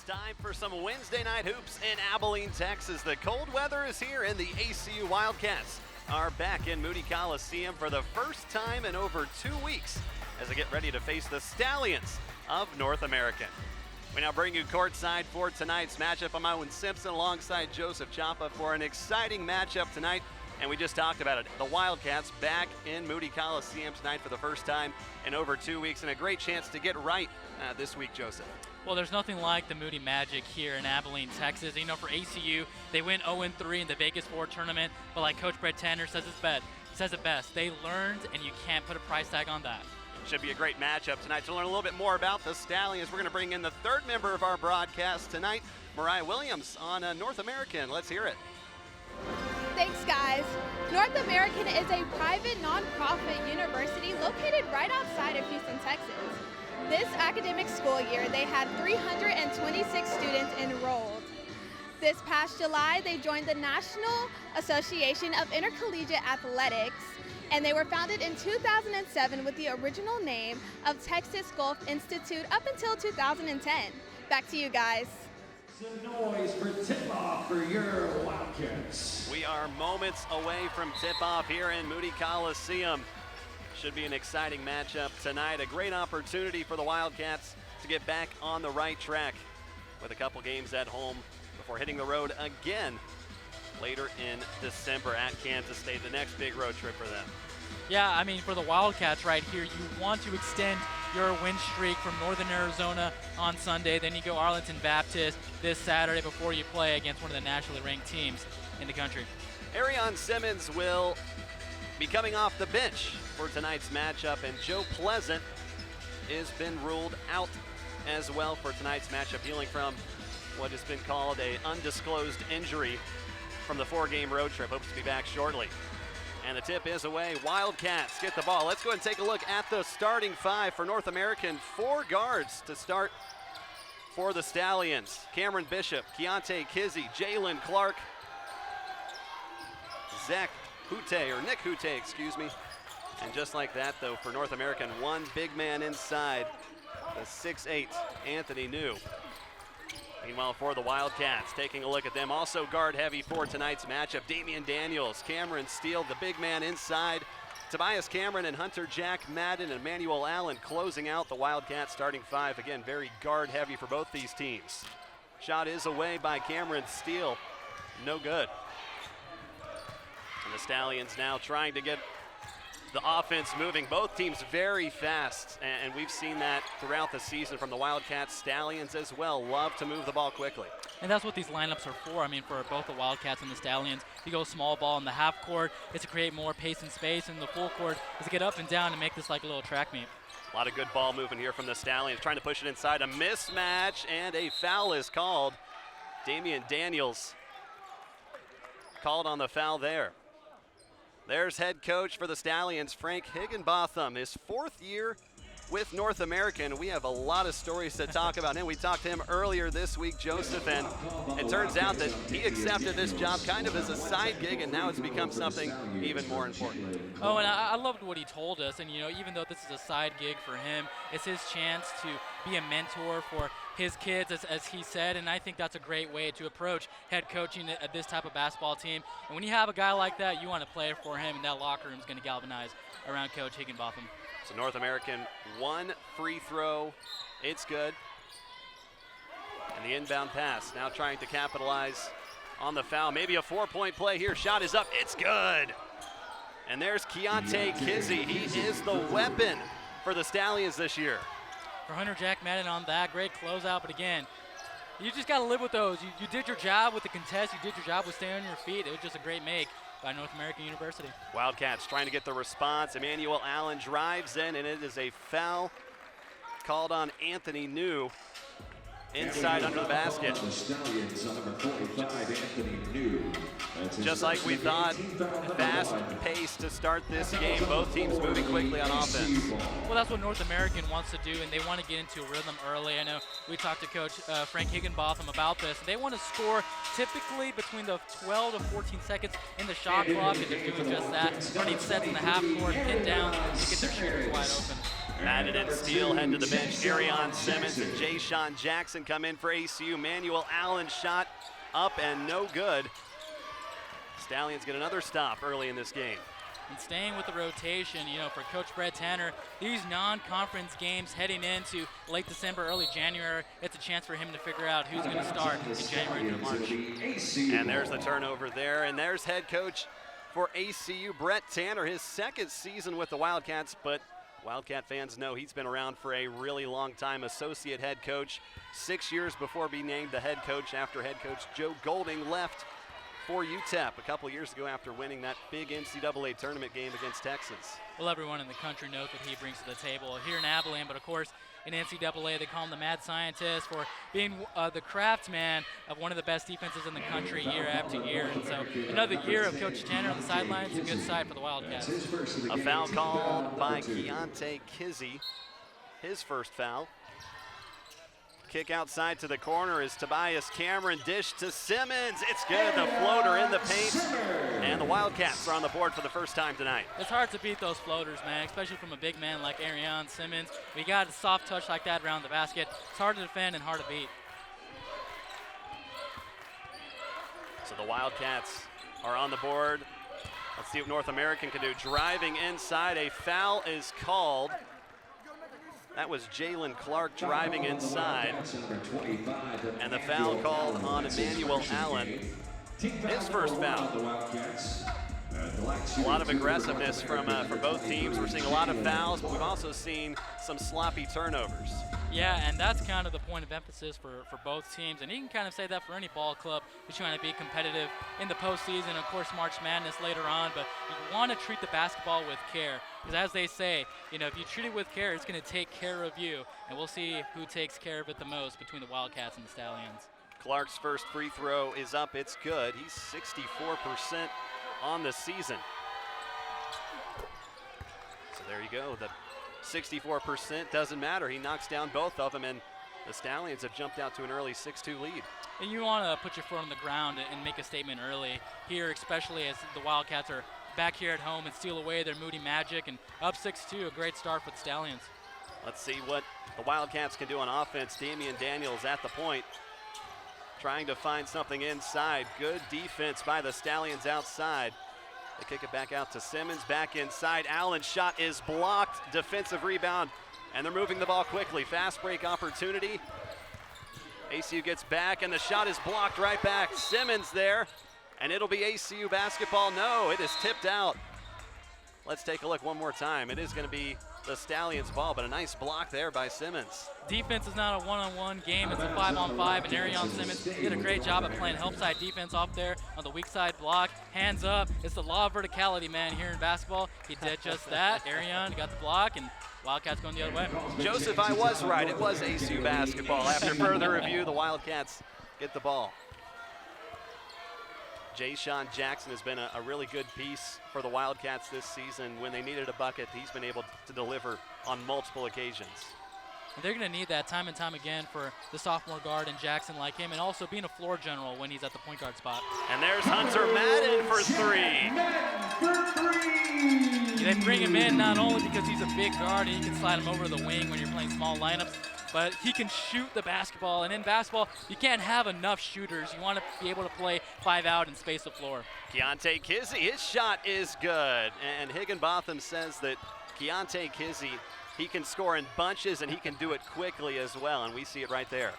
time for some Wednesday night hoops in Abilene, Texas. The cold weather is here and the ACU Wildcats are back in Moody Coliseum for the first time in over 2 weeks as they get ready to face the Stallions of North American. We now bring you courtside for tonight's matchup. I'm Owen Simpson alongside Joseph Chapa for an exciting matchup tonight. And we just talked about it. The Wildcats back in Moody Coliseum tonight for the first time in over 2 weeks, and a great chance to get right this week, Joseph. Well, there's nothing like the Moody Magic here in Abilene, Texas. You know, for ACU, they went 0-3 in the Vegas 4 tournament, but like Coach Brett Tanner says it best. They learned, and you can't put a price tag on that. Should be a great matchup tonight. To learn a little bit more about the Stallions, we're going to bring in the third member of our broadcast tonight, Mariah Williams on North American. Let's hear it. Thanks, guys. North American is a private nonprofit university located right outside of Houston, Texas. This academic school year, they had 326 students enrolled. This past July, they joined the National Association of Intercollegiate Athletics, and they were founded in 2007 with the original name of Texas Gulf Institute up until 2010. Back to you guys. Some noise for tip-off for your Wildcats. We are moments away from tip-off here in Moody Coliseum. Should be an exciting matchup tonight. A great opportunity for the Wildcats to get back on the right track with a couple games at home before hitting the road again later in December at Kansas State, the next big road trip for them. Yeah, I mean, for the Wildcats right here, you want to extend your win streak from Northern Arizona on Sunday. Then you go Arlington Baptist this Saturday before you play against one of the nationally ranked teams in the country. Arion Simmons will be coming off the bench for tonight's matchup, and Joe Pleasant has been ruled out as well for tonight's matchup, healing from what has been called an undisclosed injury from the 4-game road trip. Hopes to be back shortly. And the tip is away. Wildcats get the ball. Let's go ahead and take a look at the starting 5 for North American. 4 guards to start for the Stallions. Cameron Bishop, Keontae Kizzy, Jalen Clark, Nick Hute, excuse me. And just like that, though, for North American, 1 big man inside, the 6'8", Anthony New. Meanwhile, for the Wildcats, taking a look at them, also guard heavy for tonight's matchup, Damian Daniels, Cameron Steele, the big man inside, Tobias Cameron and Hunter Jack Madden and Emmanuel Allen closing out the Wildcats starting 5. Again, very guard heavy for both these teams. Shot is away by Cameron Steele, no good. And the Stallions now trying to get the offense moving. Both teams very fast, and we've seen that throughout the season from the Wildcats. Stallions as well love to move the ball quickly. And that's what these lineups are for. I mean, for both the Wildcats and the Stallions, you go small ball in the half court, it's to create more pace and space, and the full court is to get up and down and make this like a little track meet. A lot of good ball movement here from the Stallions, trying to push it inside. A mismatch, and a foul is called. Damian Daniels called on the foul there. There's head coach for the Stallions, Frank Higginbotham, his 4th year with North American. We have a lot of stories to talk about him. We talked to him earlier this week, Joseph, and it turns out that he accepted this job kind of as a side gig, and now it's become something even more important. Oh, and I loved what he told us, and you know, even though this is a side gig for him, it's his chance to be a mentor for his kids, as he said, and I think that's a great way to approach head coaching at this type of basketball team. And when you have a guy like that, you want to play for him, and that locker room is going to galvanize around Coach Higginbotham. So North American, 1 free throw, it's good. And the inbound pass, now trying to capitalize on the foul. Maybe a 4-point play here, shot is up, it's good. And there's Keontae Kizzy, he is the weapon for the Stallions this year. For Hunter Jack Madden on that, great closeout, but again, you just got to live with those. You did your job with the contest, you did your job with staying on your feet. It was just a great make by North American University. Wildcats trying to get the response. Emmanuel Allen drives in, and it is a foul called on Anthony New inside under the basket. The Stallions on number 45, Anthony New. Just like we thought, fast pace to start this game. Both teams moving quickly on offense. Well, that's what North American wants to do, and they want to get into a rhythm early. I know we talked to Coach Frank Higginbotham about this. They want to score typically between the 12 to 14 seconds in the shot clock, and they're doing just that. Running sets in the half court, pin down to get their shooters wide open. Batted and Steele head to the bench. Arion Simmons and Jay-Sean Jackson come in for ACU. Manuel Allen shot up and no good. Stallions get another stop early in this game. And staying with the rotation, for Coach Brett Tanner, these non-conference games heading into late December, early January, it's a chance for him to figure out who's going to start in January through March. And there's the turnover there, and there's head coach for ACU, Brett Tanner, his second season with the Wildcats, but Wildcat fans know he's been around for a really long time. Associate head coach, 6 years before being named the head coach after head coach Joe Golding left for UTEP a couple years ago after winning that big NCAA tournament game against Texas. Well, everyone in the country knows what he brings to the table here in Abilene, but of course in NCAA they call him the mad scientist for being the craftsman of one of the best defenses in the country year after year. And so another year of Coach Tanner on the sidelines, a good side for the Wildcats. A foul called by Keontae Kizzy, his first foul. Kick outside to the corner is Tobias Cameron, dish to Simmons. It's good, the floater in the paint, and the Wildcats are on the board for the first time tonight. It's hard to beat those floaters, man, especially from a big man like Arion Simmons. We got a soft touch like that around the basket. It's hard to defend and hard to beat. So the Wildcats are on the board. Let's see what North American can do. Driving inside, a foul is called. That was Jalen Clark driving inside. And the foul called on Emmanuel Allen. His first foul. A lot of aggressiveness from both teams. We're seeing a lot of fouls, but we've also seen some sloppy turnovers. Yeah, and that's kind of the point of emphasis for both teams. And you can kind of say that for any ball club who's trying to be competitive in the postseason, of course, March Madness later on. But you want to treat the basketball with care. Because as they say, if you treat it with care, it's going to take care of you. And we'll see who takes care of it the most between the Wildcats and the Stallions. Clark's first free throw is up. It's good. He's 64% on the season. So there you go. The 64% doesn't matter. He knocks down both of them, and the Stallions have jumped out to an early 6-2 lead. And you want to put your foot on the ground and make a statement early here, especially as the Wildcats are back here at home and steal away their Moody Magic, and up 6-2, a great start for the Stallions. Let's see what the Wildcats can do on offense. Damian Daniels at the point, trying to find something inside. Good defense by the Stallions outside. They kick it back out to Simmons, back inside. Allen's shot is blocked, defensive rebound, and they're moving the ball quickly. Fast break opportunity. ACU gets back, and the shot is blocked right back. Simmons there, and it'll be ACU basketball. No, it is tipped out. Let's take a look one more time. It is going to be the Stallions ball, but a nice block there by Simmons. Defense is not a one-on-one game, it's a 5-on-5, and Arion Simmons did a great job at playing help side defense off there on the weak side block. Hands up, it's the law of verticality, man, here in basketball. He did just that. Arion got the block, and Wildcats going the other way. Joseph, I was right. It was ACU basketball. After further review, the Wildcats get the ball. Jay-Sean Jackson has been a really good piece for the Wildcats this season. When they needed a bucket, he's been able to deliver on multiple occasions. And they're going to need that time and time again for the sophomore guard and Jackson like him, and also being a floor general when he's at the point guard spot. And there's Hunter Madden for three. They bring him in not only because he's a big guard and you can slide him over the wing when you're playing small lineups, but he can shoot the basketball. And in basketball, you can't have enough shooters. You want to be able to play 5 out and space the floor. Keontae Kizzy, his shot is good. And Higginbotham says that Keontae Kizzy, he can score in bunches and he can do it quickly as well. And we see it right there.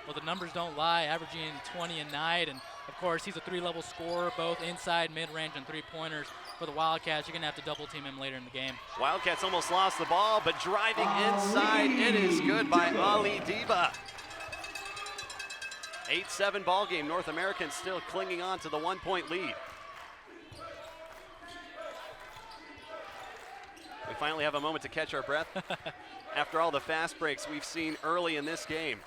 Well, the numbers don't lie, averaging 20 a night. And of course, he's a 3-level scorer, both inside, mid-range, and 3-pointers. For the Wildcats, you're going to have to double team him later in the game. Wildcats almost lost the ball, but driving inside, it is good by Ali Diba. 8-7 ball game. North American still clinging on to the 1-point lead. We finally have a moment to catch our breath after all the fast breaks we've seen early in this game.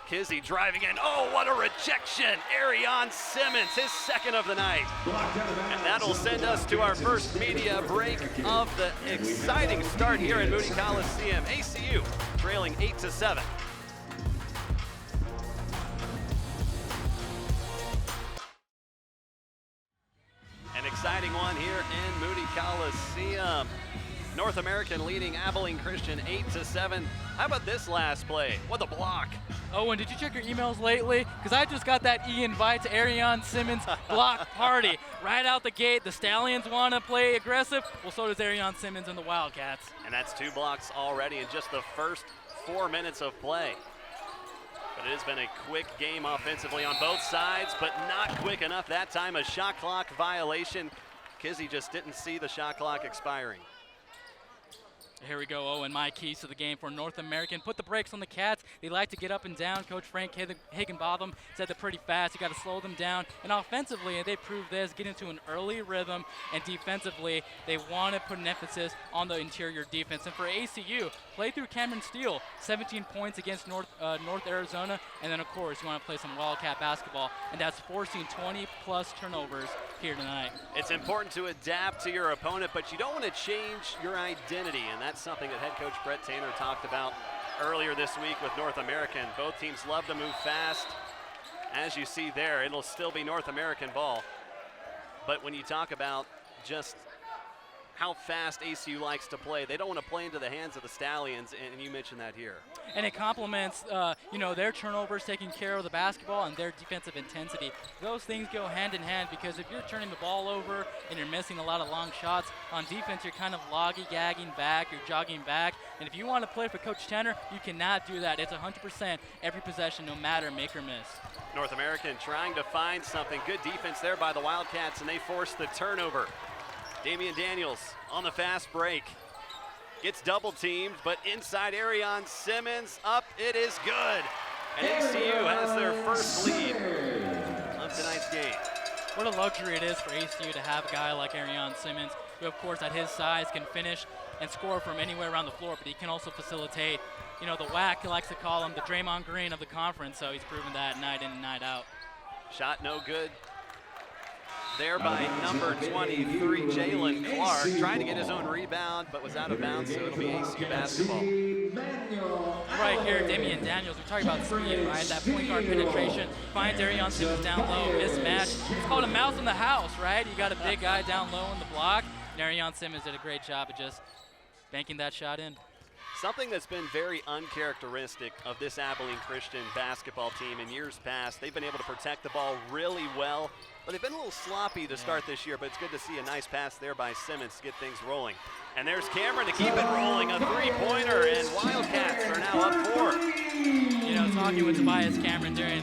Kizzy driving in. Oh, what a rejection. Arion Simmons, his second of the night. And that'll send us to our first media break of the exciting start here in Moody Coliseum. ACU trailing 8-7. An exciting one here in Moody Coliseum. North American leading Abilene Christian 8-7. How about this last play? What a block. Owen, did you check your emails lately? Because I just got that e-invite to Ariane Simmons block party. Right out the gate, the Stallions want to play aggressive. Well, so does Ariane Simmons and the Wildcats. And that's 2 blocks already in just the first 4 minutes of play. But it has been a quick game offensively on both sides, but not quick enough that time. A shot clock violation. Kizzy just didn't see the shot clock expiring. Here we go, Owen. My keys to the game for North American. Put the brakes on the Cats. They like to get up and down. Coach Frank Higginbotham said they're pretty fast. You got to slow them down. And offensively, they proved this, get into an early rhythm. And defensively, they want to put an emphasis on the interior defense. And for ACU, play through Cameron Steele, 17 points against North Arizona. And then, of course, you want to play some Wildcat basketball. And that's forcing 20-plus turnovers here tonight. It's important to adapt to your opponent, but you don't want to change your identity. And that's something that head coach Brett Tanner talked about earlier this week with North American. Both teams love to move fast. As you see there, it'll still be North American ball. But when you talk about just how fast ACU likes to play, they don't want to play into the hands of the Stallions, and you mentioned that here. And it complements, their turnovers, taking care of the basketball, and their defensive intensity. Those things go hand in hand, because if you're turning the ball over and you're missing a lot of long shots, on defense you're kind of lollygagging back, you're jogging back. And if you want to play for Coach Tanner, you cannot do that. It's 100% every possession, no matter make or miss. North American trying to find something. Good defense there by the Wildcats, and they force the turnover. Damian Daniels on the fast break. Gets double teamed, but inside Ariane Simmons, up, it is good. And ACU has their first lead of tonight's game. What a luxury it is for ACU to have a guy like Ariane Simmons, who of course at his size can finish and score from anywhere around the floor, but he can also facilitate. The WAC likes to call him the Draymond Green of the conference, so he's proven that night in and night out. Shot no good. There by number 23, Jalen Clark, trying to get his own rebound, but was out of bounds, so it'll be ACU basketball. Right here, Damian Daniels, we're talking about speed, right? That point guard penetration, finds Ariane Simmons down low, mismatch. It's called a mouse in the house, right? You got a big guy down low in the block, and Ariane Simmons did a great job of just banking that shot in. Something that's been very uncharacteristic of this Abilene Christian basketball team in years past, they've been able to protect the ball really well, but they've been a little sloppy to start this year, but it's good to see a nice pass there by Simmons to get things rolling. And there's Cameron to keep it rolling, a three-pointer, and Wildcats are now up 4. Talking with Tobias Cameron during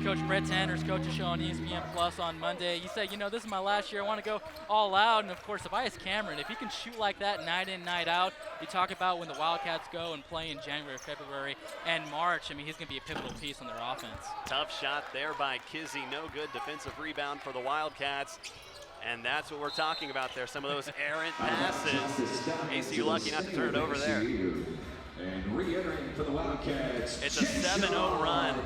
Coach Brett Tanner's coaches show on ESPN Plus on Monday, he said, this is my last year, I want to go all out. And of course, Tobias Cameron, if he can shoot like that night in, night out, you talk about when the Wildcats go and play in January, February, and March, he's going to be a pivotal piece on their offense. Tough shot there by Kizzy, no good defensive rebound for the Wildcats. And that's what we're talking about there, some of those errant passes. ACU lucky not to turn it over there. And re-entering for the Wildcats. It's a 7-0 run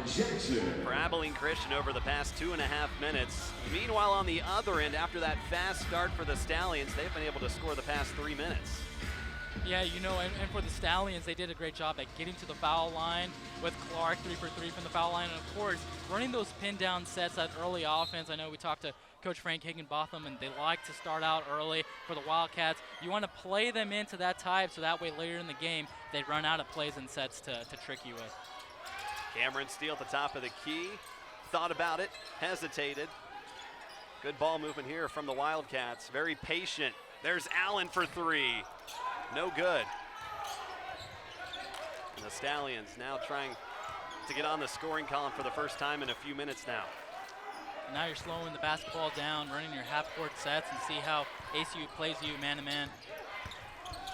for Abilene Christian over the past 2.5 minutes. Meanwhile, on the other end, after that fast start for the Stallions, they've been able to score the past 3 minutes. Yeah, and for the Stallions, they did a great job at getting to the foul line with Clark 3 for 3 from the foul line. And of course, running those pin down sets, that early offense. I know we talked to Coach Frank Higginbotham, and they like to start out early for the Wildcats. You want to play them into that type, so that way later in the game, they run out of plays and sets to trick you with. Cameron Steele at the top of the key. Thought about it, hesitated. Good ball movement here from the Wildcats. Very patient. There's Allen for 3. No good. And the Stallions now trying to get on the scoring column for the first time in a few minutes now. Now you're slowing the basketball down, running your half-court sets, and see how ACU plays you man-to-man.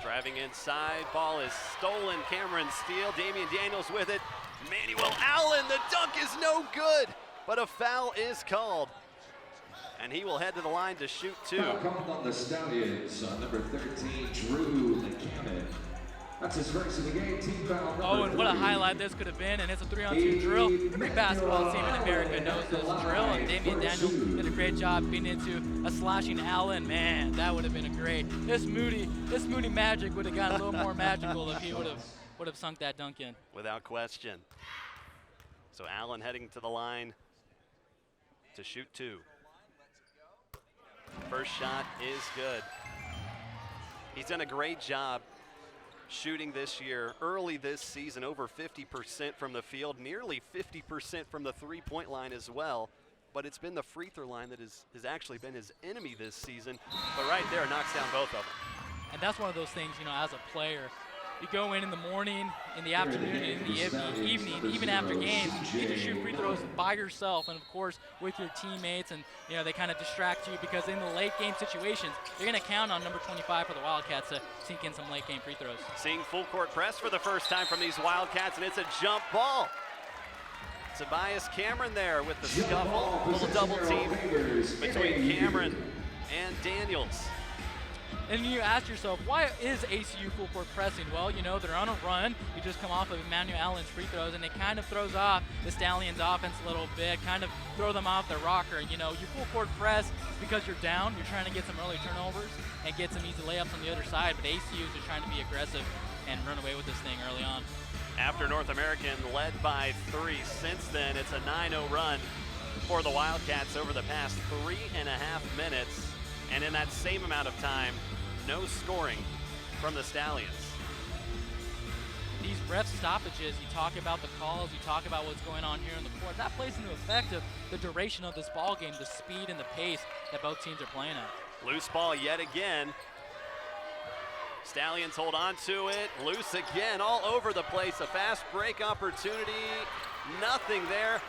Driving inside, ball is stolen. Cameron Steele, Damian Daniels with it. Manuel Allen, the dunk is no good, but a foul is called. And he will head to the line to shoot 2. Foul called on the Stallions on number 13, Drew McCammon. That's his first of the game, team foul number and what a highlight this could have been, and it's a 3-on-2 drill. Every basketball team in America knows this drill, and Damian Daniels did a great job being into a slashing Allen. Man, that would have been a great. This Moody magic would have gotten a little more magical if he would have sunk that dunk in. Without question. So Allen heading to the line to shoot 2. First shot is good. He's done a great job shooting this year, early this season, over 50% from the field, nearly 50% from the three-point line as well. But it's been the free throw line that has actually been his enemy this season. But right there, knocks down both of them. And that's one of those things, you know, as a player, you go in the morning, in the afternoon, in the evening, even after games, you get to shoot free throws by yourself and, of course, with your teammates. And, you know, they kind of distract you because in the late game situations, they're going to count on number 25 for the Wildcats to sink in some late game free throws. Seeing full court press for the first time from these Wildcats, and it's a jump ball. Tobias Cameron there with the scuffle, a little double team between Cameron and Daniels. And you ask yourself, why is ACU full court pressing? Well, you know, they're on a run. You just come off of Emmanuel Allen's free throws, and it kind of throws off the Stallions' offense a little bit, kind of throw them off their rocker. You know, you full court press because you're down. You're trying to get some early turnovers and get some easy layups on the other side, but ACU is just trying to be aggressive and run away with this thing early on. After North American led by 3, since then it's a 9-0 run for the Wildcats over the past 3.5 minutes. And in that same amount of time, no scoring from the Stallions. These ref stoppages, you talk about the calls, you talk about what's going on here in the court, that plays into effect of the duration of this ball game, the speed and the pace that both teams are playing at. Loose ball yet again. Stallions hold on to it, loose again, all over the place. A fast break opportunity, nothing there.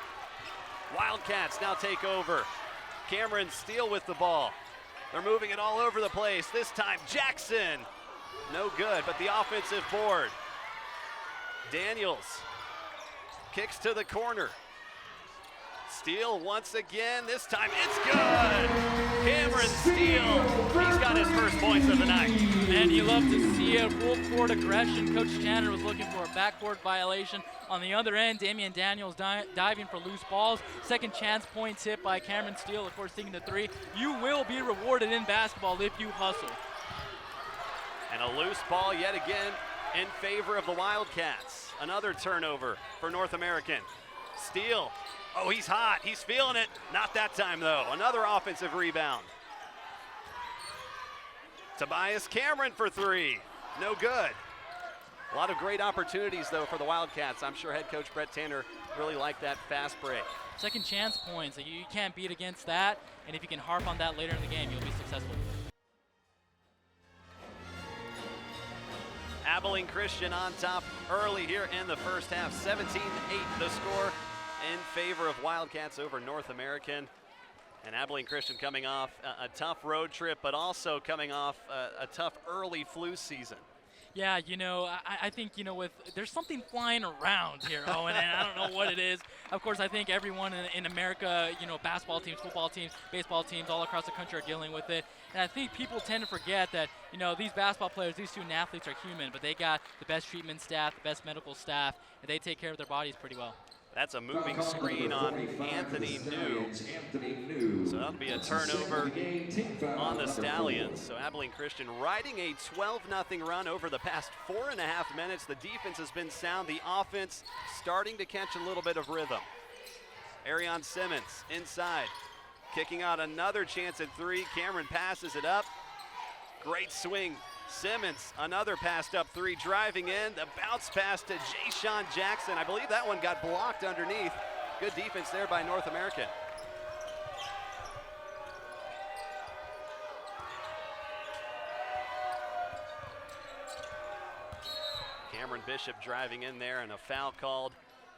Wildcats now take over. Cameron Steele with the ball. They're moving it all over the place. This time Jackson, no good, but the offensive board. Daniels kicks to the corner. Steele once again, this time it's good! Cameron Steele, he's got his first points of the night. And you love to see it, full court aggression. Coach Tanner was looking for a backcourt violation. On the other end, Damian Daniels diving for loose balls. Second chance points hit by Cameron Steele, of course, taking the 3. You will be rewarded in basketball if you hustle. And a loose ball yet again in favor of the Wildcats. Another turnover for North American. Steele. Oh, he's hot. He's feeling it. Not that time, though. Another offensive rebound. Tobias Cameron for 3. No good. A lot of great opportunities, though, for the Wildcats. I'm sure head coach Brett Tanner really liked that fast break. Second chance points. You can't beat against that. And if you can harp on that later in the game, you'll be successful. Abilene Christian on top early here in the first half. 17-8 the score in favor of Wildcats over North American. And Abilene Christian coming off a tough road trip, but also coming off a tough early flu season. Yeah, you know, I think, you know, there's something flying around here, Owen, and I don't know what it is. Of course, I think everyone in America, you know, basketball teams, football teams, baseball teams all across the country are dealing with it. And I think people tend to forget that, you know, these basketball players, these student athletes are human, but they got the best treatment staff, the best medical staff, and they take care of their bodies pretty well. That's a moving screen on Anthony New. So that'll be a turnover on the Stallions. So Abilene Christian riding a 12-0 run over the past 4.5 minutes. The defense has been sound. The offense starting to catch a little bit of rhythm. Arion Simmons inside, kicking out another chance at 3. Cameron passes it up. Great swing. Simmons, another passed up 3, driving in. The bounce pass to Jay-Sean Jackson. I believe that one got blocked underneath. Good defense there by North American. Cameron Bishop driving in there, and a foul called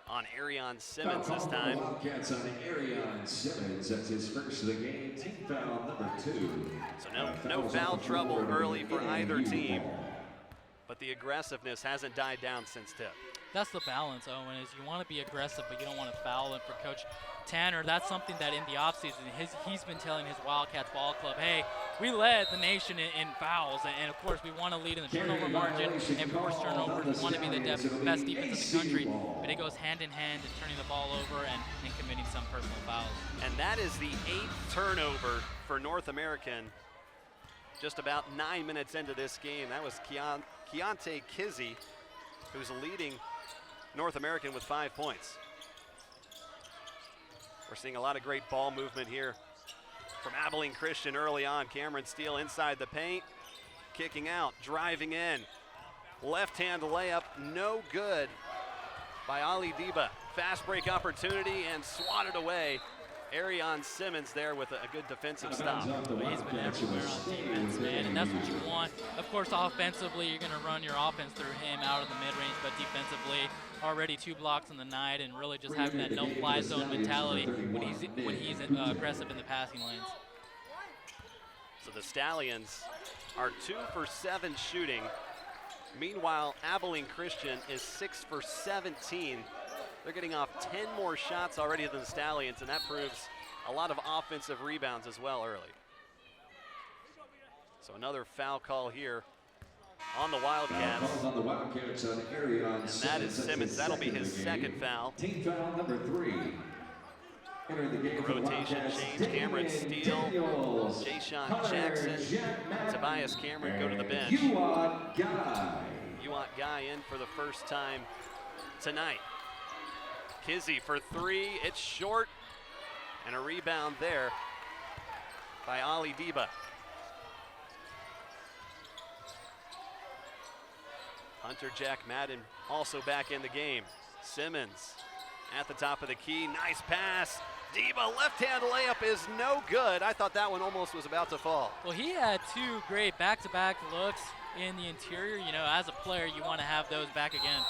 on Arion Simmons this time. Wildcats on Arion Simmons. That's his first of the game. Team foul number 2. So no foul trouble early for either team, but the aggressiveness hasn't died down since tip. That's the balance, Owen, is you want to be aggressive, but you don't want to foul. And for Coach Tanner, that's something that in the offseason, he's been telling his Wildcats ball club, hey, we led the nation in fouls, and of course we want to lead in the turnover margin and force turnovers. We want to be the best defense in the country, but it goes hand in hand in turning the ball over and committing some personal fouls. And that is the 8th turnover for North American. Just about 9 minutes into this game, that was Keontae Kizzy, who's leading North American with 5 points. We're seeing a lot of great ball movement here from Abilene Christian early on. Cameron Steele inside the paint. kicking out, driving in. Left-hand layup, no good by Ali Diba. Fast break opportunity and swatted away. Arion Simmons there with a good defensive stop. He's been everywhere on defense, man, and that's what you want. Of course, offensively, you're going to run your offense through him out of the mid-range, but defensively, already 2 blocks in the night and really just having that no-fly zone mentality when he's aggressive in the passing lanes. So the Stallions are 2 for 7 shooting. Meanwhile, Abilene Christian is 6 for 17. They're getting off 10 more shots already than the Stallions, and that proves a lot of offensive rebounds as well early. So another foul call here on the Wildcats. And that is Simmons. That'll be his second foul. Team foul number 3. Entering the game for the Rotation Wildcats, change. Cameron Steele, Daniels, Jay-Sean Hunter, Jackson, Jack Madden, Tobias Cameron go to the bench. Yuad Guy. Yuat Guy in for the first time tonight. Kizzy for 3, it's short, and a rebound there by Ali Diba. Hunter Jack Madden also back in the game. Simmons at the top of the key, nice pass. Diba, left-hand layup is no good. I thought that one almost was about to fall. Well, he had 2 great back-to-back looks in the interior. You know, as a player, you want to have those back again.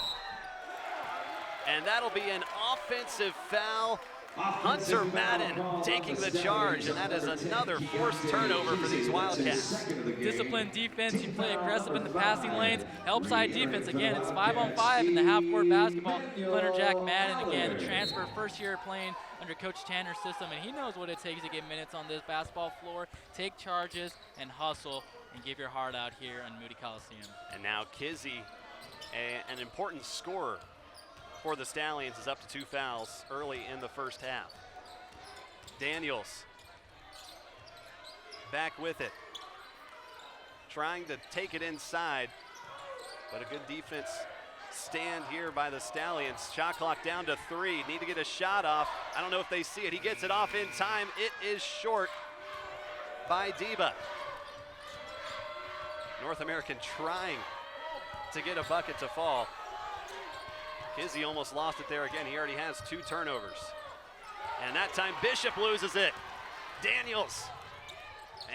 And that'll be an offensive foul. Hunter Madden taking the charge, and that is another forced turnover for these Wildcats. Disciplined defense, you play aggressive in the passing lanes. Help side defense, again, it's 5-on-5 in the half-court basketball. Hunter Jack Madden, again, transfer, first year playing under Coach Tanner's system, and he knows what it takes to get minutes on this basketball floor. Take charges and hustle and give your heart out here on Moody Coliseum. And now Kizzy, an important scorer for the Stallions, is up to 2 fouls early in the first half. Daniels back with it, trying to take it inside, but a good defense stand here by the Stallions. Shot clock down to 3, need to get a shot off. I don't know if they see it. He gets it off in time. It is short by Diba. North American trying to get a bucket to fall. Kizzy almost lost it there again. He already has 2 turnovers. And that time Bishop loses it. Daniels,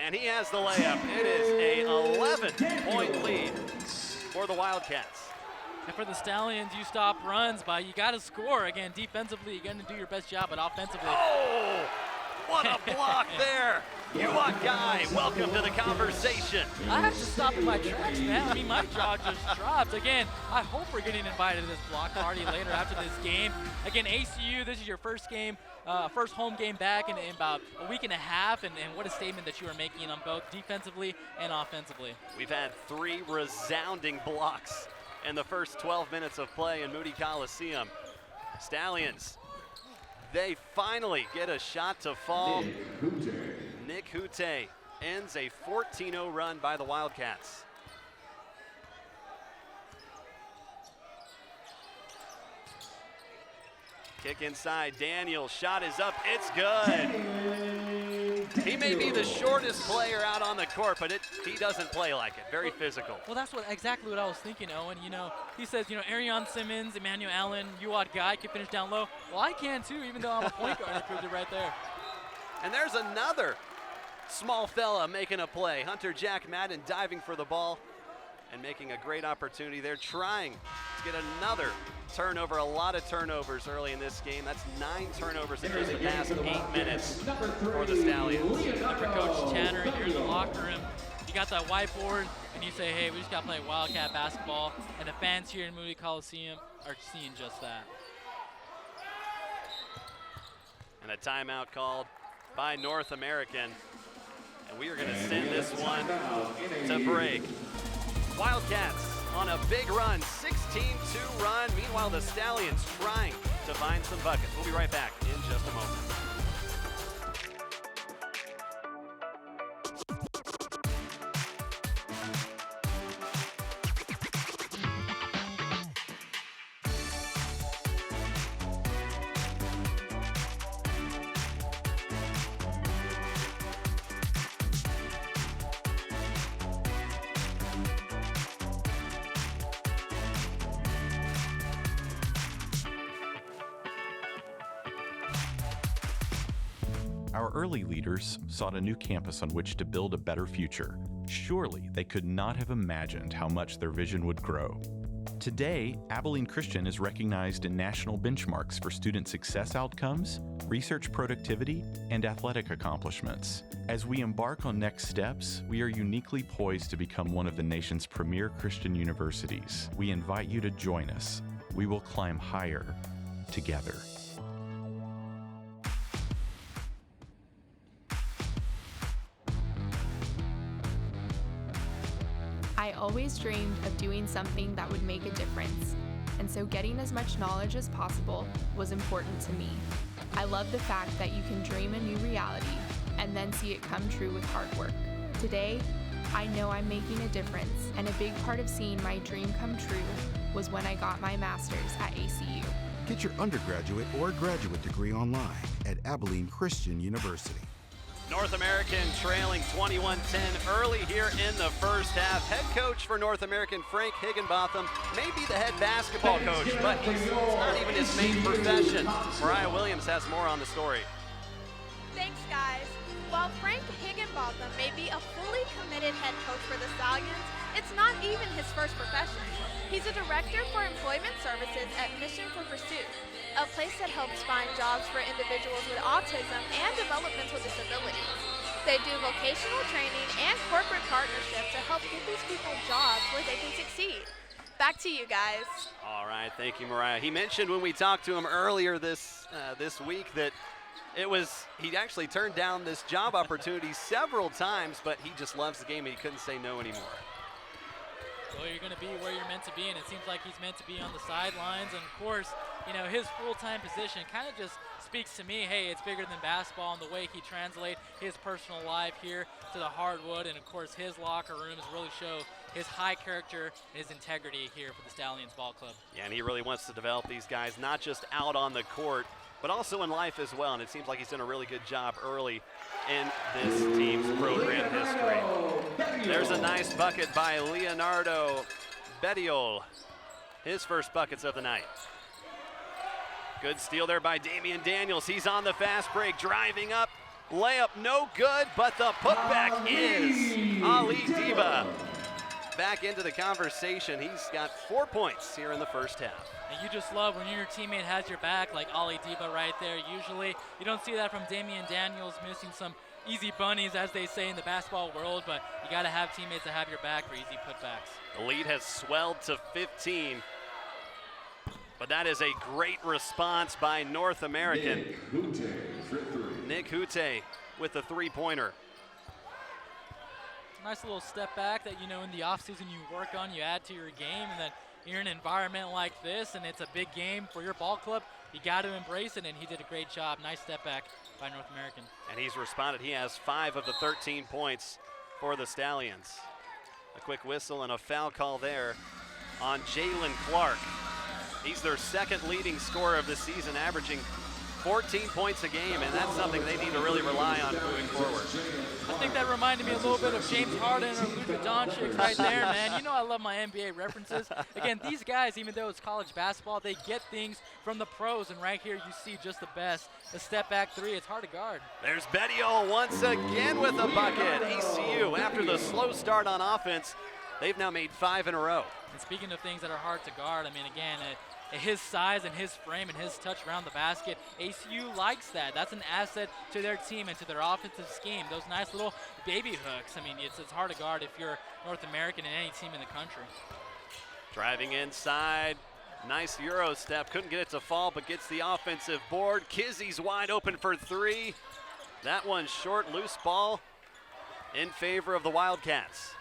and he has the layup. It is a 11-point lead for the Wildcats. And for the Stallions, you stop runs by, you got to score. Again, defensively, you're going to do your best job, but offensively. Oh, what a block there. Yuat Guy, welcome to the conversation. I have to stop in my tracks, man. I mean, my jaw just dropped. Again, I hope we're getting invited to this block party later after this game. Again, ACU, this is your first game, first home game back in about a week and a half, and what a statement that you are making on both defensively and offensively. We've had 3 resounding blocks in the first 12 minutes of play in Moody Coliseum. Stallions, they finally get a shot to fall. Nick Hute ends a 14-0 run by the Wildcats. Kick inside, Daniels, shot is up, it's good. He may be the shortest player out on the court, but he doesn't play like it, very physical. Well, that's exactly what I was thinking, Owen. You know, he says, you know, Arion Simmons, Emmanuel Allen, Yuat Guy can finish down low. Well, I can too, even though I'm a point guard. I proved it right there. And there's another small fella making a play. Hunter Jack Madden diving for the ball and making a great opportunity there, trying to get another turnover. A lot of turnovers early in this game. That's 9 turnovers in just the past 8 minutes for the Stallions. And for Coach Tanner, you're in the locker room, you got that whiteboard, and you say, hey, we just got to play Wildcat basketball, and the fans here in Moody Coliseum are seeing just that. And a timeout called by North American. And we are going to send this one to break. Wildcats on a big run, 16-2 run. Meanwhile, the Stallions trying to find some buckets. We'll be right back in just a moment. Our early leaders sought a new campus on which to build a better future. Surely they could not have imagined how much their vision would grow. Today, Abilene Christian is recognized in national benchmarks for student success outcomes, research productivity, and athletic accomplishments. As we embark on next steps, we are uniquely poised to become one of the nation's premier Christian universities. We invite you to join us. We will climb higher together. I always dreamed of doing something that would make a difference, and so getting as much knowledge as possible was important to me. I love the fact that you can dream a new reality and then see it come true with hard work. Today, I know I'm making a difference, and a big part of seeing my dream come true was when I got my master's at ACU. Get your undergraduate or graduate degree online at Abilene Christian University. North American trailing 21-10 early here in the first half. Head coach for North American, Frank Higginbotham, may be the head basketball coach, but it's not even his main profession. Mariah Williams has more on the story. Thanks, guys. While Frank Higginbotham may be a fully committed head coach for the Stallions, it's not even his first profession. He's a director for employment services at Mission for Pursuit, a place that helps find jobs for individuals with autism and developmental disabilities. They do vocational training and corporate partnership to help get these people jobs where they can succeed. Back to you guys. All right, thank you, Mariah. He mentioned when we talked to him earlier this week that he actually turned down this job opportunity several times, but he just loves the game and he couldn't say no anymore. Well, you're going to be where you're meant to be, and it seems like he's meant to be on the sidelines. And, of course, you know, his full-time position kind of just speaks to me, hey, it's bigger than basketball, and the way he translates his personal life here to the hardwood. And, of course, his locker rooms really show his high character and his integrity here for the Stallions Ball Club. Yeah, and he really wants to develop these guys, not just out on the court, but also in life as well. And it seems like he's done a really good job early in this team's program history. There's a nice bucket by Leonardo Bediol. His first buckets of the night. Good steal there by Damian Daniels. He's on the fast break, driving up. Layup no good, but the putback is Ali Diba. Back into the conversation. He's got 4 points here in the first half. And you just love when your teammate has your back, like Ali Diba right there. Usually you don't see that from Damian Daniels, missing some easy bunnies, as they say in the basketball world, but you got to have teammates that have your back for easy putbacks. The lead has swelled to 15, but that is a great response by North American. Nick Hute with the three-pointer. Nice little step back that, you know, in the offseason you work on, you add to your game, and then you're in an environment like this, and it's a big game for your ball club. You got to embrace it, and he did a great job. Nice step back by North American. And he's responded. He has 5 of the 13 points for the Stallions. A quick whistle and a foul call there on Jalen Clark. He's their second leading scorer of the season, averaging 14 points a game, and that's something they need to really rely on moving forward. I think that reminded me a little bit of James Harden or Luka Doncic right there, man. You know I love my NBA references. Again, these guys, even though it's college basketball, they get things from the pros, and right here you see just the best. The step back three, it's hard to guard. There's Bediol once again with a bucket. ECU, after the slow start on offense, they've now made 5 in a row. And speaking of things that are hard to guard, I mean, again, his size and his frame and his touch around the basket, ACU likes that. That's an asset to their team and to their offensive scheme. Those nice little baby hooks. I mean, it's hard to guard if you're North American in any team in the country. Driving inside. Nice Euro step. Couldn't get it to fall, but gets the offensive board. Kizzy's wide open for 3. That one's short, loose ball in favor of the Wildcats.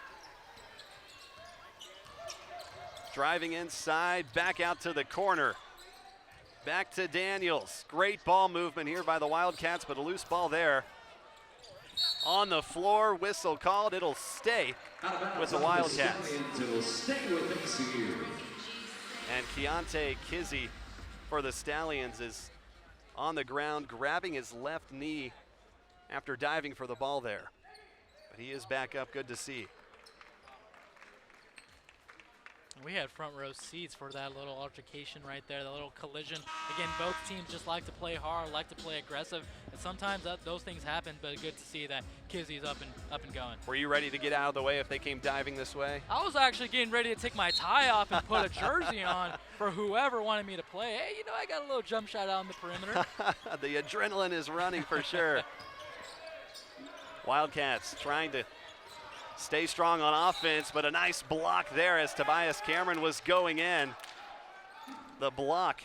Driving inside, back out to the corner. Back to Daniels. Great ball movement here by the Wildcats, but a loose ball there. On the floor, whistle called. It'll stay with the Wildcats. It'll stay with ACU. And Keontae Kizzy for the Stallions is on the ground, grabbing his left knee after diving for the ball there. But he is back up, good to see. We had front row seats for that little altercation right there, the little collision. Again, both teams just like to play hard, like to play aggressive, and sometimes those things happen, but good to see that Kizzy's up and going. Were you ready to get out of the way if they came diving this way? I was actually getting ready to take my tie off and put a jersey on for whoever wanted me to play. Hey, you know, I got a little jump shot out on the perimeter. The adrenaline is running for sure. Wildcats trying to stay strong on offense, but a nice block there as Tobias Cameron was going in. The block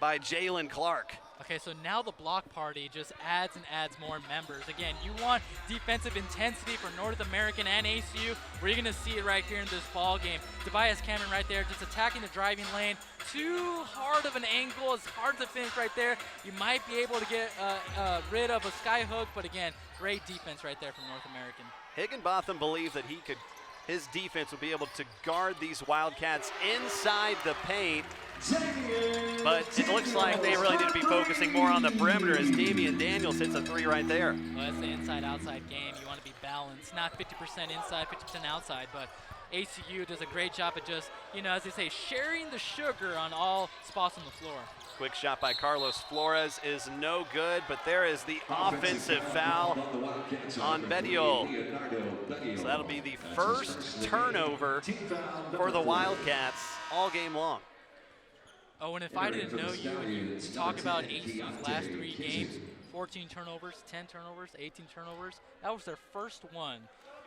by Jalen Clark. Okay, so now the block party just adds and adds more members. Again, you want defensive intensity for North American and ACU. We're going to see it right here in this ball game. Tobias Cameron right there just attacking the driving lane. Too hard of an angle. It's hard to finish right there. You might be able to get rid of a sky hook, but again, great defense right there from North American. Higginbotham believed that his defense would be able to guard these Wildcats inside the paint. But it looks like they really need to be focusing more on the perimeter as Damian Daniels hits a three right there. Well, that's the inside-outside game. You want to be balanced, not 50% inside, 50% outside, but ACU does a great job at just, you know, as they say, sharing the sugar on all spots on the floor. Quick shot by Carlos Flores is no good, but there is the offensive foul on Bediol. So that'll be the first turnover for the Wildcats all game long. Oh, and if I didn't know you, and you talk about ACU's last 3 games, 14 turnovers, 10 turnovers, 18 turnovers, that was their first one.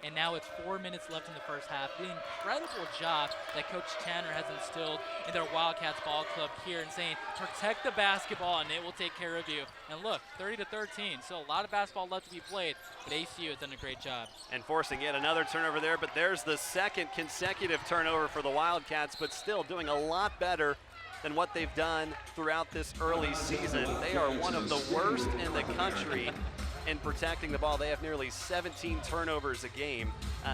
And now it's 4 minutes left in the first half. The incredible job that Coach Tanner has instilled in their Wildcats ball club here and saying, protect the basketball and it will take care of you. And look, 30-13, so a lot of basketball left to be played, but ACU has done a great job. And forcing yet another turnover there, but there's the second consecutive turnover for the Wildcats, but still doing a lot better than what they've done throughout this early season. They are one of the worst in the country in protecting the ball. They have nearly 17 turnovers a game.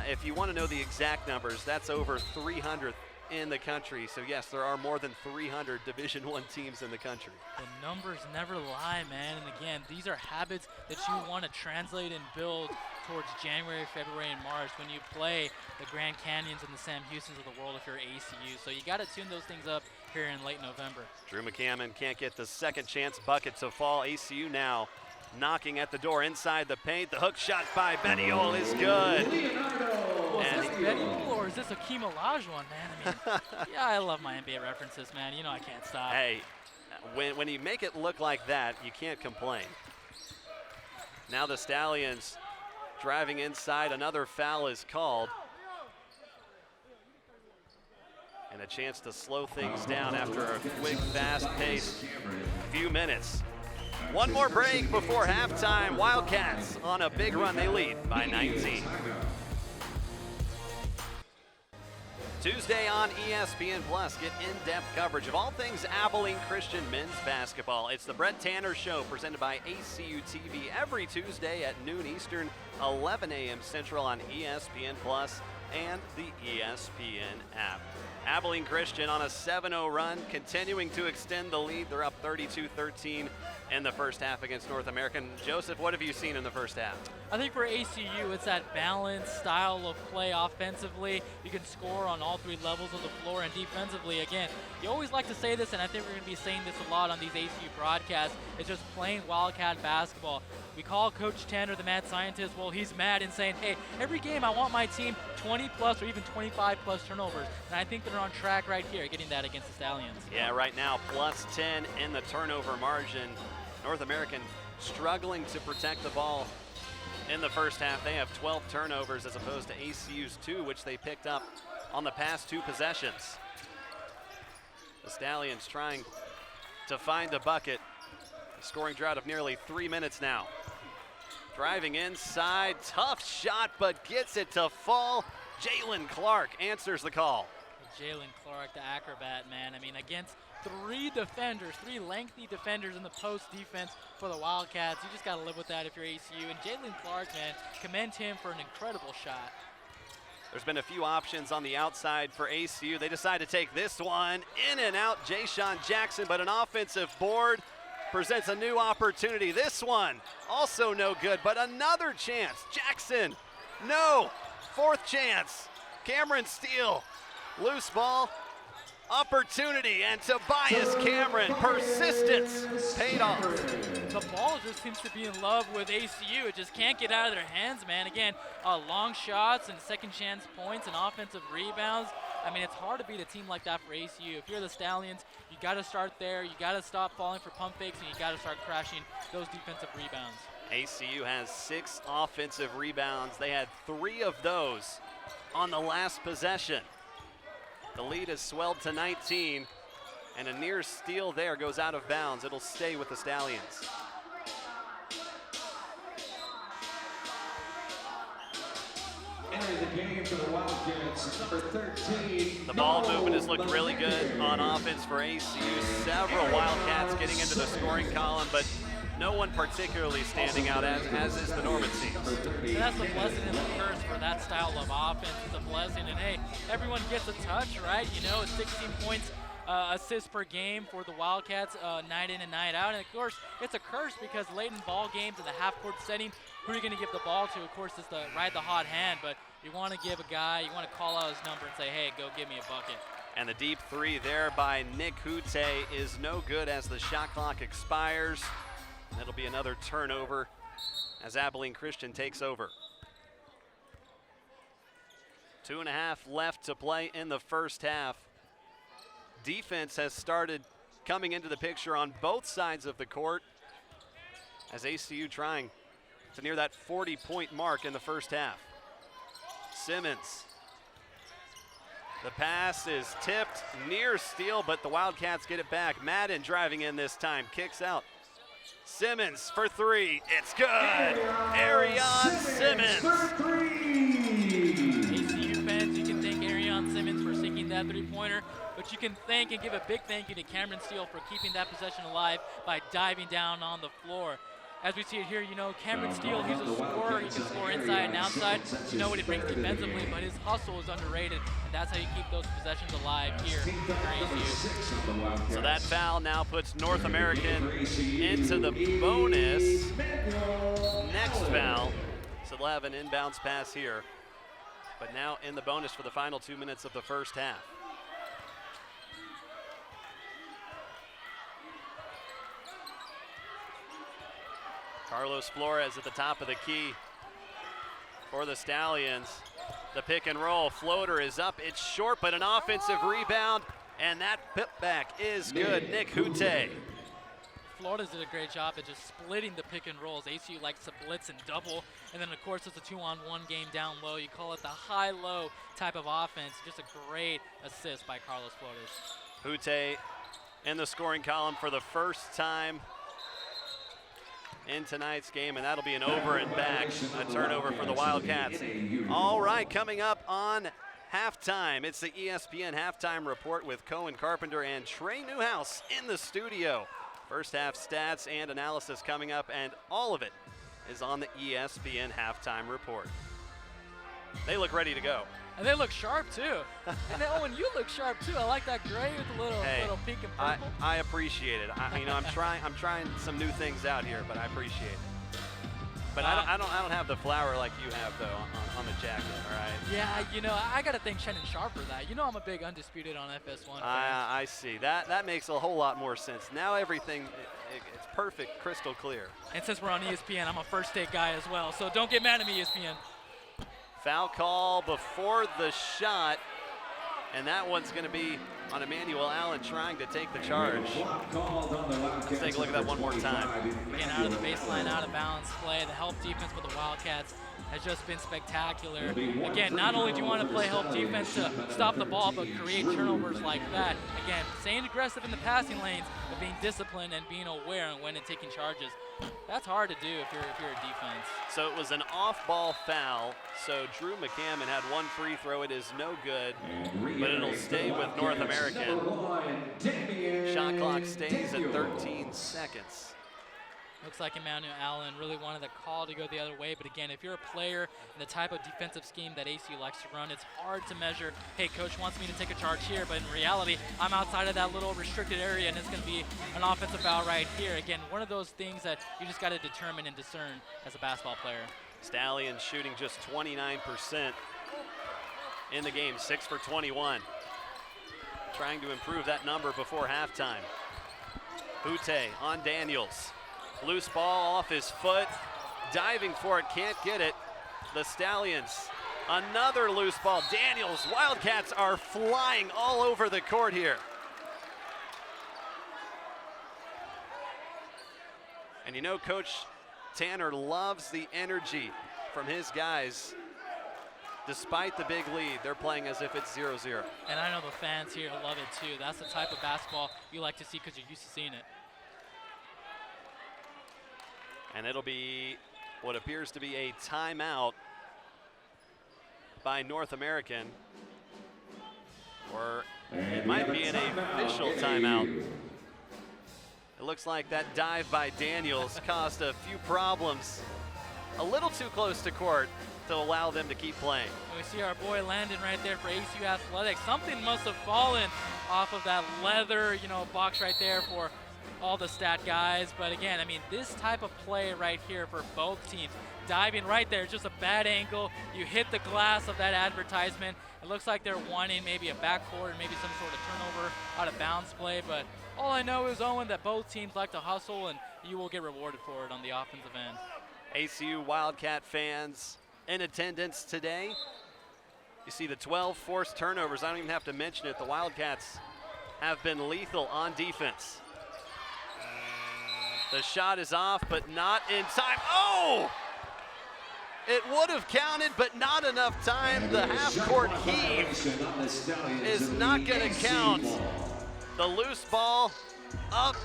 If you want to know the exact numbers, that's over 300 in the country. So yes, there are more than 300 Division I teams in the country. The numbers never lie, man. And again, these are habits that you want to translate and build towards January, February, and March when you play the Grand Canyons and the Sam Houstons of the world if you're ACU. So you got to tune those things up here in late November. Drew McCammon can't get the second chance bucket to fall. ACU now knocking at the door inside the paint. The hook shot by Bediol is good. Well, is this Bediol or is this a Hakeem Olajuwon, man? I mean, yeah, I love my NBA references, man. You know I can't stop. Hey, when you make it look like that, you can't complain. Now the Stallions driving inside. Another foul is called. And a chance to slow things down after a quick, fast-paced few minutes. One more break before halftime. Wildcats on a big run. They lead by 19. Tuesday on ESPN Plus, get in-depth coverage of all things Abilene Christian men's basketball. It's the Brett Tanner Show presented by ACU TV every Tuesday at noon Eastern, 11 a.m. Central on ESPN Plus and the ESPN app. Abilene Christian on a 7-0 run, continuing to extend the lead. They're up 32-13 in the first half against North American. Joseph, what have you seen in the first half? I think for ACU, it's that balanced style of play offensively. You can score on all 3 levels of the floor, and defensively, again, you always like to say this, and I think we're going to be saying this a lot on these ACU broadcasts, it's just plain Wildcat basketball. We call Coach Tanner the mad scientist. Well, he's mad and saying, hey, every game I want my team 20-plus or even 25-plus turnovers. And I think they're on track right here, getting that against the Stallions. Yeah, right now, plus 10 in the turnover margin. North American struggling to protect the ball in the first half. They have 12 turnovers as opposed to ACU's 2, which they picked up on the past 2 possessions. The Stallions trying to find a bucket. A scoring drought of nearly 3 minutes now. Driving inside, tough shot, but gets it to fall. Jalen Clark answers the call. Jalen Clark, the acrobat, man. I mean, against 3 defenders, 3 lengthy defenders in the post defense for the Wildcats. You just got to live with that if you're ACU. And Jalen Clark, man, commend him for an incredible shot. There's been a few options on the outside for ACU. They decide to take this one in and out, Jayshon Jackson, but an offensive board presents a new opportunity. This one also no good, but another chance. Jackson, no, 4th chance. Cameron Steele Loose ball, opportunity, and Tobias Cameron, persistence paid off. The ball just seems to be in love with ACU. It just can't get out of their hands, man. Again, long shots and second chance points and offensive rebounds. I mean, it's hard to beat a team like that for ACU. If you're the Stallions, you got to start there. You got to stop falling for pump fakes, and you got to start crashing those defensive rebounds. ACU has 6 offensive rebounds. They had 3 of those on the last possession. The lead has swelled to 19, and a near steal there goes out of bounds. It'll stay with the Stallions. Entering the game for the Wildcats, number 13. The ball movement has looked really good on offense for ACU. Several Wildcats getting into the scoring column, but no one particularly standing out, as is the Norman team. So that's the blessing and the curse for that style of offense. It's a blessing, and hey, everyone gets a touch, right? You know, it's 16 points, assists per game for the Wildcats, night in and night out. And of course, it's a curse because late in ball games in the half-court setting, who are you going to give the ball to? Of course, it's the ride the hot hand, but you want to give a guy, you want to call out his number and say, hey, go give me a bucket. And the deep 3 there by Nick Hute is no good as the shot clock expires. That'll be another turnover as Abilene Christian takes over. 2.5 left to play in the first half. Defense has started coming into the picture on both sides of the court as ACU trying to near that 40-point mark in the first half. Simmons. The pass is tipped, near steal, but the Wildcats get it back. Madden driving in this time, kicks out. Simmons for 3, it's good. Arion Simmons. ACU fans, you can thank Arion Simmons for sinking that three-pointer, but you can thank and give a big thank you to Cameron Steele for keeping that possession alive by diving down on the floor. As we see it here, you know, Cameron Steele, he's a scorer. He can score inside and outside. You know what he brings defensively, but his hustle is underrated, and that's how you keep those possessions alive here for ACU. So that foul now puts North American into the bonus. Next foul, so they'll have an inbounds pass here, but now in the bonus for the final 2 minutes of the first half. Carlos Flores at the top of the key for the Stallions. The pick and roll floater is up. It's short, but an offensive rebound, and that pip back is good. Nick Hute. Florida's did a great job at just splitting the pick and rolls. ACU likes to blitz and double, and then of course it's a 2-on-1 game down low. You call it the high-low type of offense. Just a great assist by Carlos Flores. Hute in the scoring column for the first time in tonight's game, and that'll be an over and back, a turnover for the Wildcats. All right, coming up on halftime, it's the ESPN Halftime Report with Cohen Carpenter and Trey Newhouse in the studio. First half stats and analysis coming up, and all of it is on the ESPN Halftime Report. They look ready to go. And they look sharp too. And then, Owen, you look sharp too. I like that gray with the little pink and purple. I appreciate it. I'm trying some new things out here, but I appreciate it. But I don't have the flower like you have though on the jacket. All right. Yeah, you know, I gotta thank Shannon Sharp for that. You know, I'm a big Undisputed on FS1. I see. That makes a whole lot more sense. Now everything it's perfect, crystal clear. And since we're on ESPN, I'm a first take guy as well. So don't get mad at me, ESPN. Foul call before the shot, and that one's going to be on Emmanuel Allen trying to take the charge. Let's take a look at that one more time. Again, out of the baseline, out of balance play. The help defense for the Wildcats has just been spectacular. Again, not only do you want to play help defense to stop the ball, but create turnovers like that. Again, staying aggressive in the passing lanes, but being disciplined and being aware and when and taking charges. That's hard to do if you're a defense. So it was an off-ball foul. So Drew McCammon had one free throw. It is no good, but it'll stay with North American. Shot clock stays at 13 seconds. Looks like Emmanuel Allen really wanted the call to go the other way, but again, if you're a player in the type of defensive scheme that ACU likes to run, it's hard to measure, hey, coach wants me to take a charge here, but in reality, I'm outside of that little restricted area, and it's going to be an offensive foul right here. Again, one of those things that you just got to determine and discern as a basketball player. Stallions shooting just 29% in the game, 6 for 21. trying to improve that number before halftime. Hute on Daniels. Loose ball off his foot. Diving for it, can't get it. The Stallions, another loose ball. Daniels, Wildcats are flying all over the court here. And you know, Coach Tanner loves the energy from his guys. Despite the big lead, they're playing as if it's 0-0. And I know the fans here love it too. That's the type of basketball you like to see because you're used to seeing it. And it'll be what appears to be a timeout by North American. Or it might be an official timeout. It looks like that dive by Daniels caused a few problems. A little too close to court to allow them to keep playing. And we see our boy Landon right there for ACU Athletics. Something must have fallen off of that leather, box right there for all the stat guys. But again, I mean, this type of play right here for both teams. Diving right there, just a bad angle. You hit the glass of that advertisement. It looks like they're wanting maybe a backcourt and maybe some sort of turnover out of bounds play. But all I know is, Owen, that both teams like to hustle, and you will get rewarded for it on the offensive end. ACU Wildcat fans in attendance today. You see the 12 forced turnovers. I don't even have to mention it. The Wildcats have been lethal on defense. The shot is off, but not in time. Oh! It would have counted, but not enough time. The half-court heave is not going to count. The loose ball up.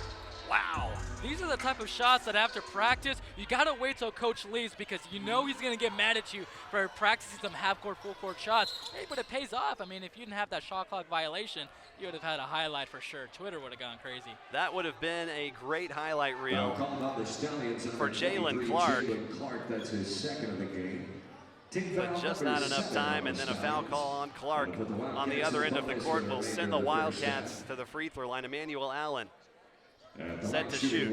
Wow. These are the type of shots that after practice, you got to wait till coach leaves because you know he's going to get mad at you for practicing some half-court, full-court shots. Hey, but it pays off. I mean, if you didn't have that shot clock violation, you would have had a highlight for sure. Twitter would have gone crazy. That would have been a great highlight reel for Jalen Clark. That's his second of the game. But just not enough time, and then a foul call on Clark on the other end of the court will send the Wildcats to the free throw line. Emmanuel Allen set to shoot.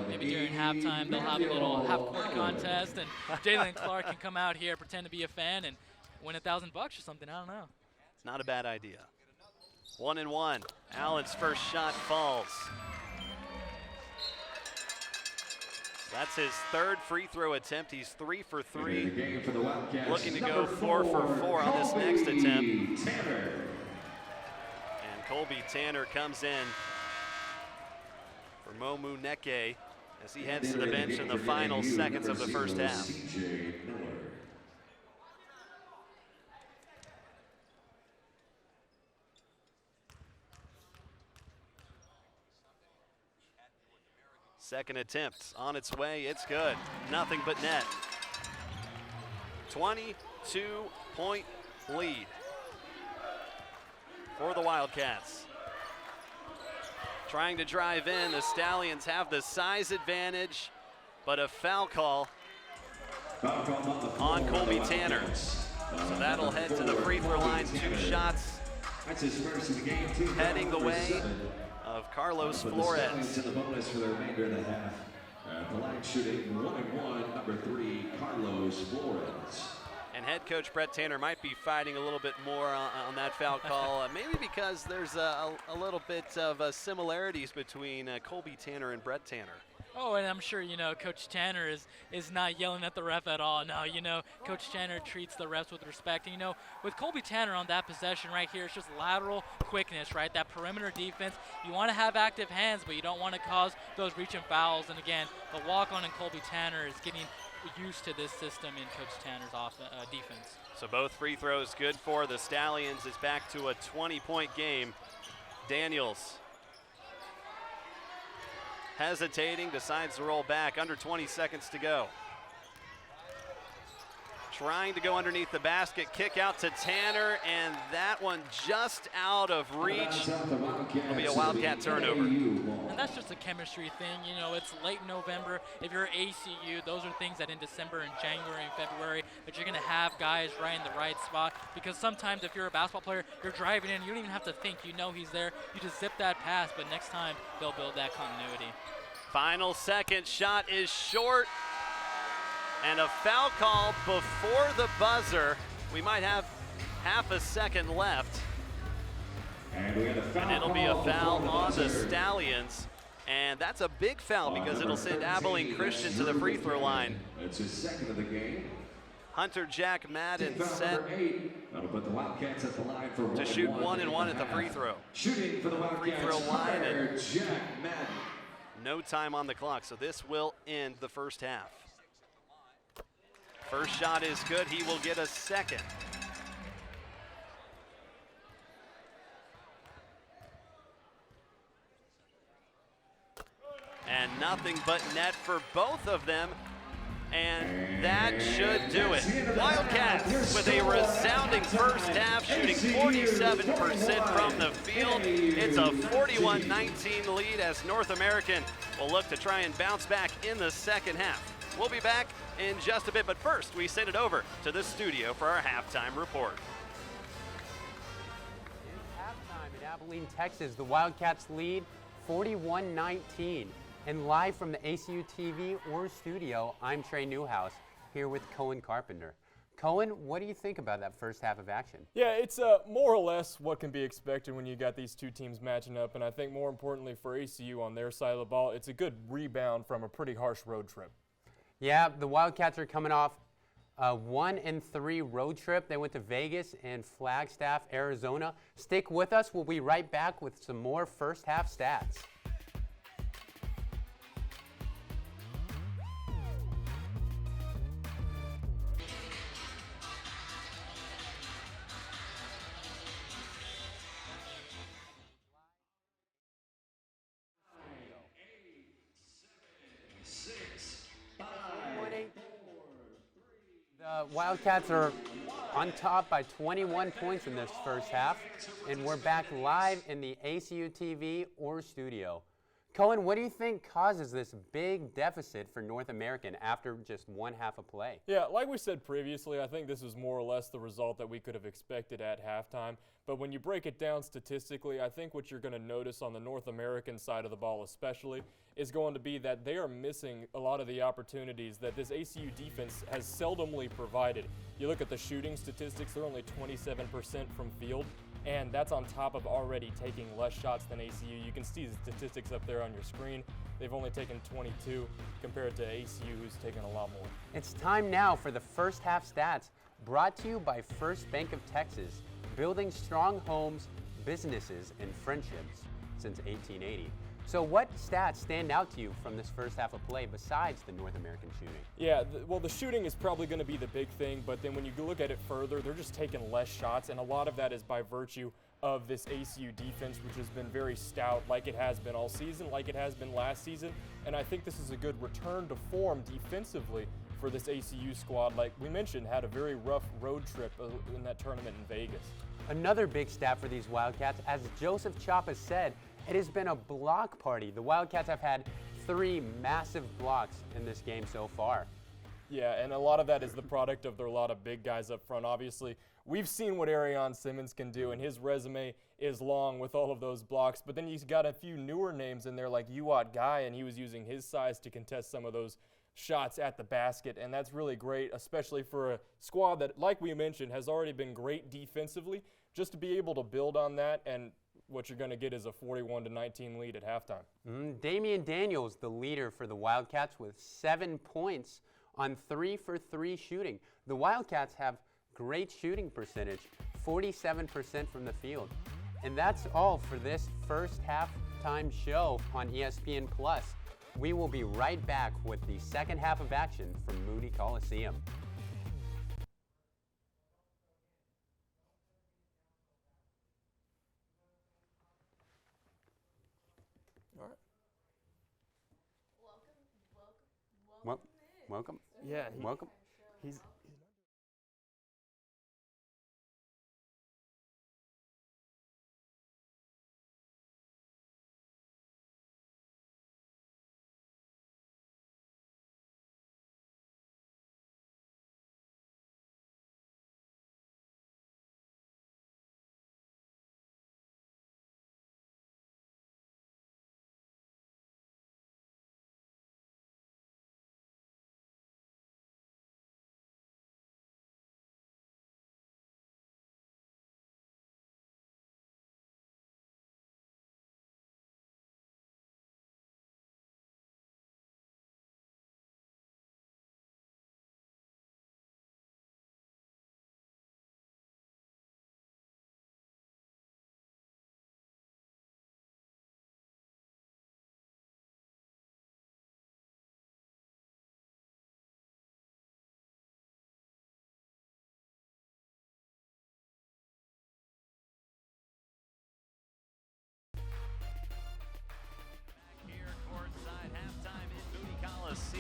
Maybe during halftime they'll have a little half-court contest, and Jalen Clark can come out here, pretend to be a fan, and win $1,000 or something. I don't know. It's not a bad idea. 1-1. Allen's first shot falls. That's his third free throw attempt. He's 3 for 3. Looking to go 4 for 4 on this next attempt. And Colby Tanner comes in for Momu Neke as he heads to the bench in the final seconds of the first half. Second attempt on its way, it's good. Nothing but net. 22-point lead for the Wildcats. Trying to drive in, the Stallions have the size advantage, but a foul call on Colby Tanner. So that'll head to the free throw line, 2 shots heading the way of Carlos Flores. To the bonus for the remainder of the half. The line shooting 1-1, number 3, Carlos Flores. And head coach Brett Tanner might be fighting a little bit more on that foul call, maybe because there's a little bit of similarities between Colby Tanner and Brett Tanner. Oh, and I'm sure, Coach Tanner is not yelling at the ref at all. No, Coach Tanner treats the refs with respect. And, with Colby Tanner on that possession right here, it's just lateral quickness, right? That perimeter defense. You want to have active hands, but you don't want to cause those reaching fouls. And, again, the walk-on in Colby Tanner is getting used to this system in Coach Tanner's defense. So both free throws good for the Stallions. It's back to a 20-point game. Daniels hesitating, decides to roll back. Under 20 seconds to go. Trying to go underneath the basket, kick out to Tanner, and that one just out of reach. It'll be a Wildcat turnover. And that's just a chemistry thing. It's late November. If you're ACU, those are things that in December and January and February that you're going to have guys right in the right spot. Because sometimes if you're a basketball player, you're driving in, you don't even have to think. He's there. You just zip that pass, but next time they'll build that continuity. Final second shot is short. And a foul call before the buzzer. We might have half a second left. And we got a foul And it'll be a call foul before on the buzzer. Stallions. And that's a big foul because it'll send 13, Abilene Christian to the free throw line. That's his second of the game. Hunter Jack Madden Foul set number 8. That'll put the Wildcats at the line for to shoot 1-and-1 at the free throw. Shooting for the Wildcats, throw line and- Hunter Jack Madden. No time on the clock, so this will end the first half. First shot is good. He will get a second. And nothing but net for both of them. And that should do it. Wildcats with a resounding first half, shooting 47% from the field. It's a 41-19 lead as North American will look to try and bounce back in the second half. We'll be back in just a bit, but first we send it over to the studio for our halftime report. Halftime in Abilene, Texas, the Wildcats lead 41-19. And live from the ACU TV or studio, I'm Trey Newhouse, here with Cohen Carpenter. Cohen, what do you think about that first half of action? Yeah, it's more or less what can be expected when you got these two teams matching up, and I think more importantly for ACU on their side of the ball, it's a good rebound from a pretty harsh road trip. Yeah, the Wildcats are coming off a 1-3 road trip. They went to Vegas and Flagstaff, Arizona. Stick with us. We'll be right back with some more first half stats. The Wildcats are on top by 21 points in this first half, and we're back live in the ACU TV or studio. Cohen, what do you think causes this big deficit for North American after just one half of play? Yeah, like we said previously, I think this is more or less the result that we could have expected at halftime. But when you break it down statistically, I think what you're going to notice on the North American side of the ball especially is going to be that they are missing a lot of the opportunities that this ACU defense has seldomly provided. You look at the shooting statistics, they're only 27% from field, and that's on top of already taking less shots than ACU. You can see the statistics up there on your screen. They've only taken 22 compared to ACU, who's taken a lot more. It's time now for the first half stats, brought to you by First Bank of Texas, building strong homes, businesses, and friendships since 1880. So what stats stand out to you from this first half of play besides the North American shooting? Yeah, well, the shooting is probably going to be the big thing, but then when you look at it further, they're just taking less shots, and a lot of that is by virtue of this ACU defense, which has been very stout, like it has been all season, like it has been last season, and I think this is a good return to form defensively for this ACU squad. Like we mentioned, had a very rough road trip in that tournament in Vegas. Another big stat for these Wildcats, as Joseph Chapa said, it has been a block party. The Wildcats have had 3 massive blocks in this game so far. Yeah, and a lot of that is the product of a lot of big guys up front. Obviously, we've seen what Arion Simmons can do, and his resume is long with all of those blocks. But then he's got a few newer names in there like Uwat Guy, and he was using his size to contest some of those shots at the basket, and that's really great, especially for a squad that, like we mentioned, has already been great defensively. Just to be able to build on that, and what you're going to get is a 41-19 lead at halftime. Damian Daniels, the leader for the Wildcats, with 7 points on 3-for-3 shooting. The Wildcats have great shooting percentage, 47% from the field. And that's all for this first halftime show on ESPN+. We will be right back with the second half of action from Moody Coliseum. All right. Welcome. Yeah. Welcome. He's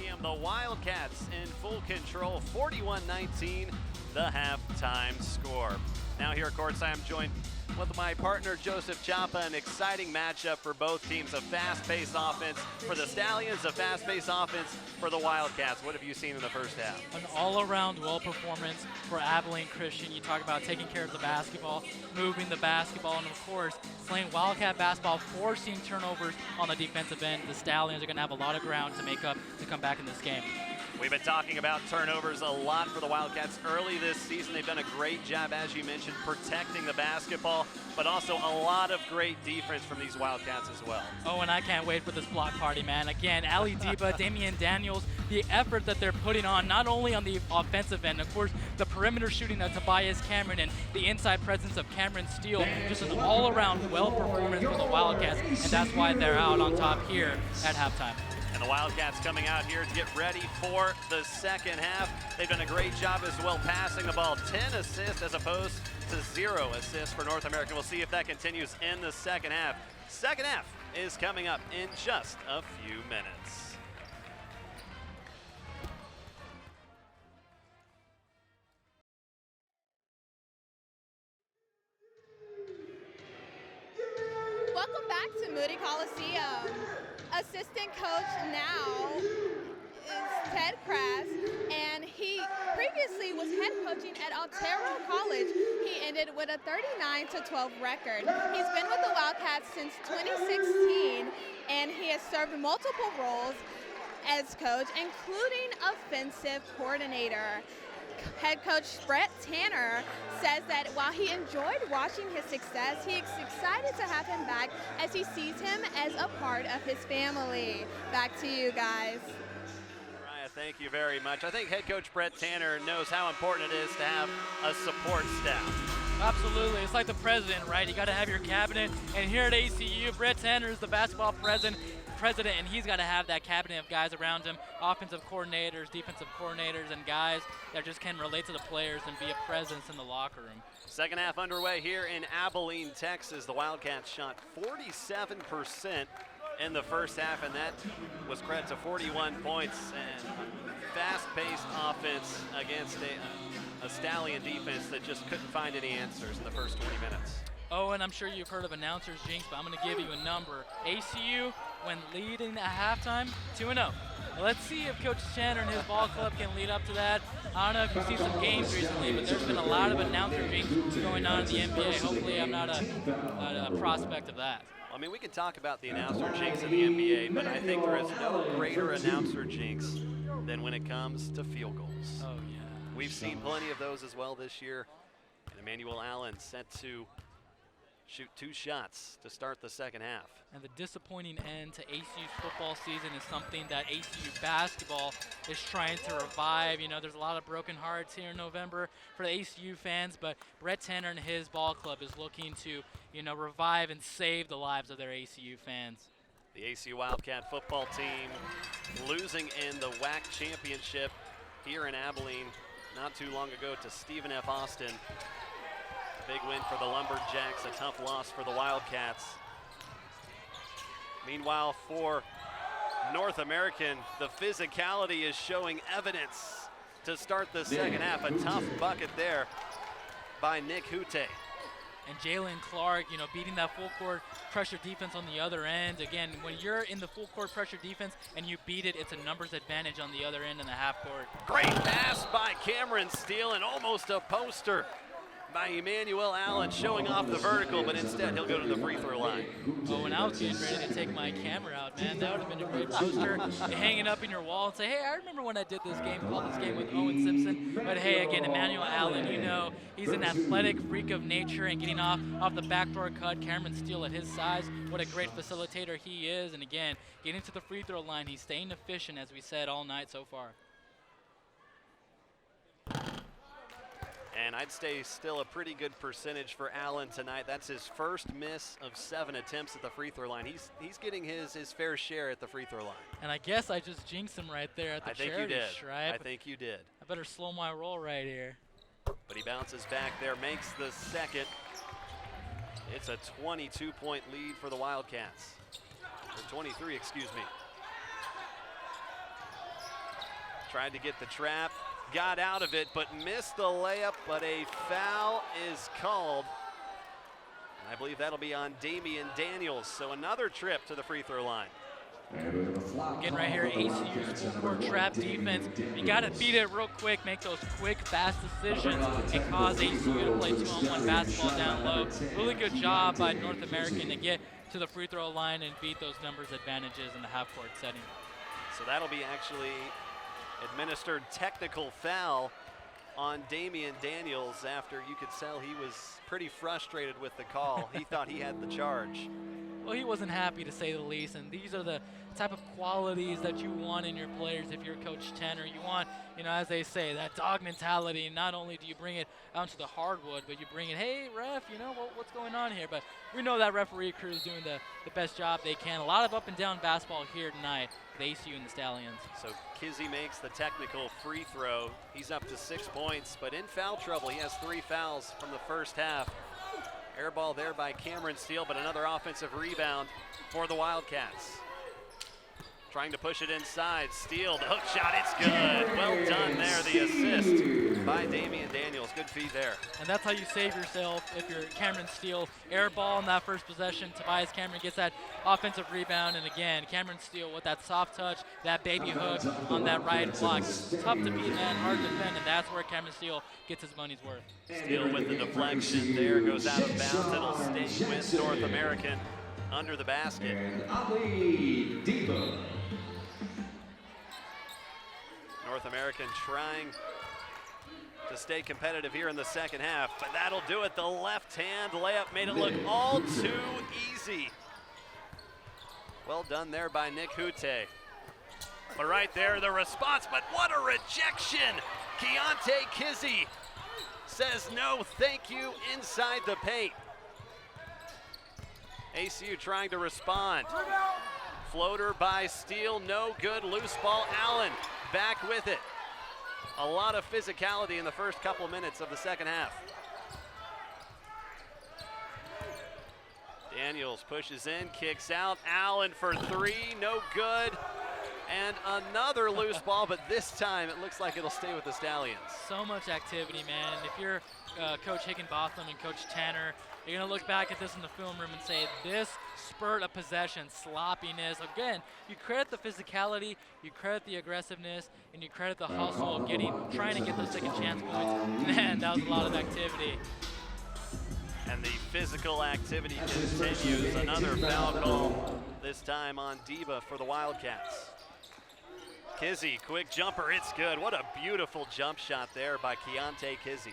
Stadium. The Wildcats in full control, 41-19, the halftime score. Now here at courtside, I'm joined with my partner Joseph Chapa. An exciting matchup for both teams. A fast-paced offense for the Stallions, a fast-paced offense for the Wildcats. What have you seen in the first half? An all-around well performance for Abilene Christian. You talk about taking care of the basketball, moving the basketball, and of course playing Wildcat basketball, forcing turnovers on the defensive end. The Stallions are going to have a lot of ground to make up to come back in this game. We've been talking about turnovers a lot for the Wildcats early this season. They've done a great job, as you mentioned, protecting the basketball, but also a lot of great defense from these Wildcats as well. Oh, and I can't wait for this block party, man. Again, Ali Diba, Damian Daniels, the effort that they're putting on, not only on the offensive end, of course, the perimeter shooting of Tobias Cameron and the inside presence of Cameron Steele, just an all-around well performance for the Wildcats, and that's why they're out on top here at halftime. And the Wildcats coming out here to get ready for the second half. They've done a great job as well passing the ball. 10 assists as opposed to 0 assists for North American. We'll see if that continues in the second half. Second half is coming up in just a few minutes. Welcome back to Moody Coliseum. Assistant coach now is Ted Crass, and he previously was head coaching at Otero College. He ended with a 39-12 record. He's been with the Wildcats since 2016, and he has served multiple roles as coach, including offensive coordinator. Head coach Brett Tanner says that while he enjoyed watching his success, he is excited to have him back as he sees him as a part of his family. Back to you guys. Mariah, thank you very much. I think head coach Brett Tanner knows how important it is to have a support staff. Absolutely. It's like the president, right? You got to have your cabinet. And here at ACU, Brett Tanner is the basketball president, and he's got to have that cabinet of guys around him, offensive coordinators, defensive coordinators, and guys that just can relate to the players and be a presence in the locker room. Second half underway here in Abilene, Texas. The Wildcats shot 47% in the first half, and that was credit to 41 points and fast-paced offense against a Stallion defense that just couldn't find any answers in the first 20 minutes. Oh, and I'm sure you've heard of announcers jinx, but I'm going to give you a number. ACU, when leading at halftime, 2-0. Let's see if Coach Chandler and his ball club can lead up to that. I don't know if you've seen some games recently, but there's been a lot of announcer jinx going on in the NBA. Hopefully I'm not a prospect of that. I mean, we can talk about the announcer jinx in the NBA, but I think there is no greater announcer jinx than when it comes to field goals. Oh, yeah. We've seen plenty of those as well this year. And Emmanuel Allen set to shoot 2 shots to start the second half. And the disappointing end to ACU's football season is something that ACU basketball is trying to revive. You know, there's a lot of broken hearts here in November for the ACU fans, but Brett Tanner and his ball club is looking to, you know, revive and save the lives of their ACU fans. The ACU Wildcat football team losing in the WAC championship here in Abilene not too long ago to Stephen F. Austin. Big win for the Lumberjacks, a tough loss for the Wildcats. Meanwhile, for North American, the physicality is showing evidence to start the second half. A tough bucket there by Nick Hute. And Jalen Clark, you know, beating that full court pressure defense on the other end. Again, when you're in the full court pressure defense and you beat it, it's a numbers advantage on the other end in the half court. Great pass by Cameron Steele and almost a poster by Emmanuel Allen, showing off the vertical, but instead he'll go to the free throw line. Oh, and I was getting ready to take my camera out, man. That would have been a great poster. Hang it up in your wall and say, hey, I remember when I did this game, called this game with Owen Simpson. But hey, again, Emmanuel Allen, you know, he's an athletic freak of nature, and getting off the backdoor cut, Cameron Steele at his size, what a great facilitator he is. And again, getting to the free throw line, he's staying efficient, as we said all night so far. And I'd say still a pretty good percentage for Allen tonight. That's his first miss of 7 attempts at the free throw line. He's getting his fair share at the free throw line. And I guess I just jinxed him right there at the charity stripe. I think you did. I better slow my roll right here. But he bounces back there, makes the second. It's a 22-point lead for the Wildcats. Or 23, excuse me. Tried to get the trap, got out of it, but missed the layup, but a foul is called. And I believe that'll be on Damian Daniels, so another trip to the free throw line. Again, right here, ACU's full court trap defense. You got to beat it real quick, make those quick, fast decisions, and cause ACU to play 2-on-1 basketball down low. Really good job by North American to get to the free throw line and beat those numbers advantages in the half-court setting. So that'll be actually administered technical foul on Damian Daniels after you could tell he was pretty frustrated with the call. He thought he had the charge. Well, he wasn't happy, to say the least, and these are the type of qualities that you want in your players if you're Coach Tanner. You want, as they say, that dog mentality. Not only do you bring it out to the hardwood, but you bring it, hey, ref, what's going on here? But we know that referee crew is doing the best job they can. A lot of up and down basketball here tonight with ACU and the Stallions. So Kizzy makes the technical free throw. He's up to 6 points, but in foul trouble. He has 3 fouls from the first half. Air ball there by Cameron Steele, but another offensive rebound for the Wildcats. Trying to push it inside. Steele, the hook shot, it's good. Well done there, the assist by Damian Daniels. Good feed there. And that's how you save yourself if you're Cameron Steele. Air ball in that first possession. Tobias Cameron gets that offensive rebound. And again, Cameron Steele with that soft touch, that baby hook on that right block. Tough to beat, man, hard to defend, and that's where Cameron Steele gets his money's worth. Steele with the deflection there, goes out of bounds. It'll stay with North American under the basket. North American trying to stay competitive here in the second half, but that'll do it. The left-hand layup made it look all too easy. Well done there by Nick Hute. But right there, the response, but what a rejection! Keontae Kizzy says no, thank you, inside the paint. ACU trying to respond. Floater by Steele, no good. Loose ball, Allen back with it. A lot of physicality in the first couple minutes of the second half. Daniels pushes in, kicks out. Allen for 3, no good. And another loose ball, but this time it looks like it'll stay with the Stallions. So much activity, man. And if you're Coach Higginbotham and Coach Tanner, you're going to look back at this in the film room and say, this spurt of possession, sloppiness. Again, you credit the physicality, you credit the aggressiveness, and you credit the hustle of trying to get those second chance points. Man, that was a lot of activity. And the physical activity continues. Another foul call, this time on Diva for the Wildcats. Kizzy, quick jumper, it's good. What a beautiful jump shot there by Keontae Kizzy.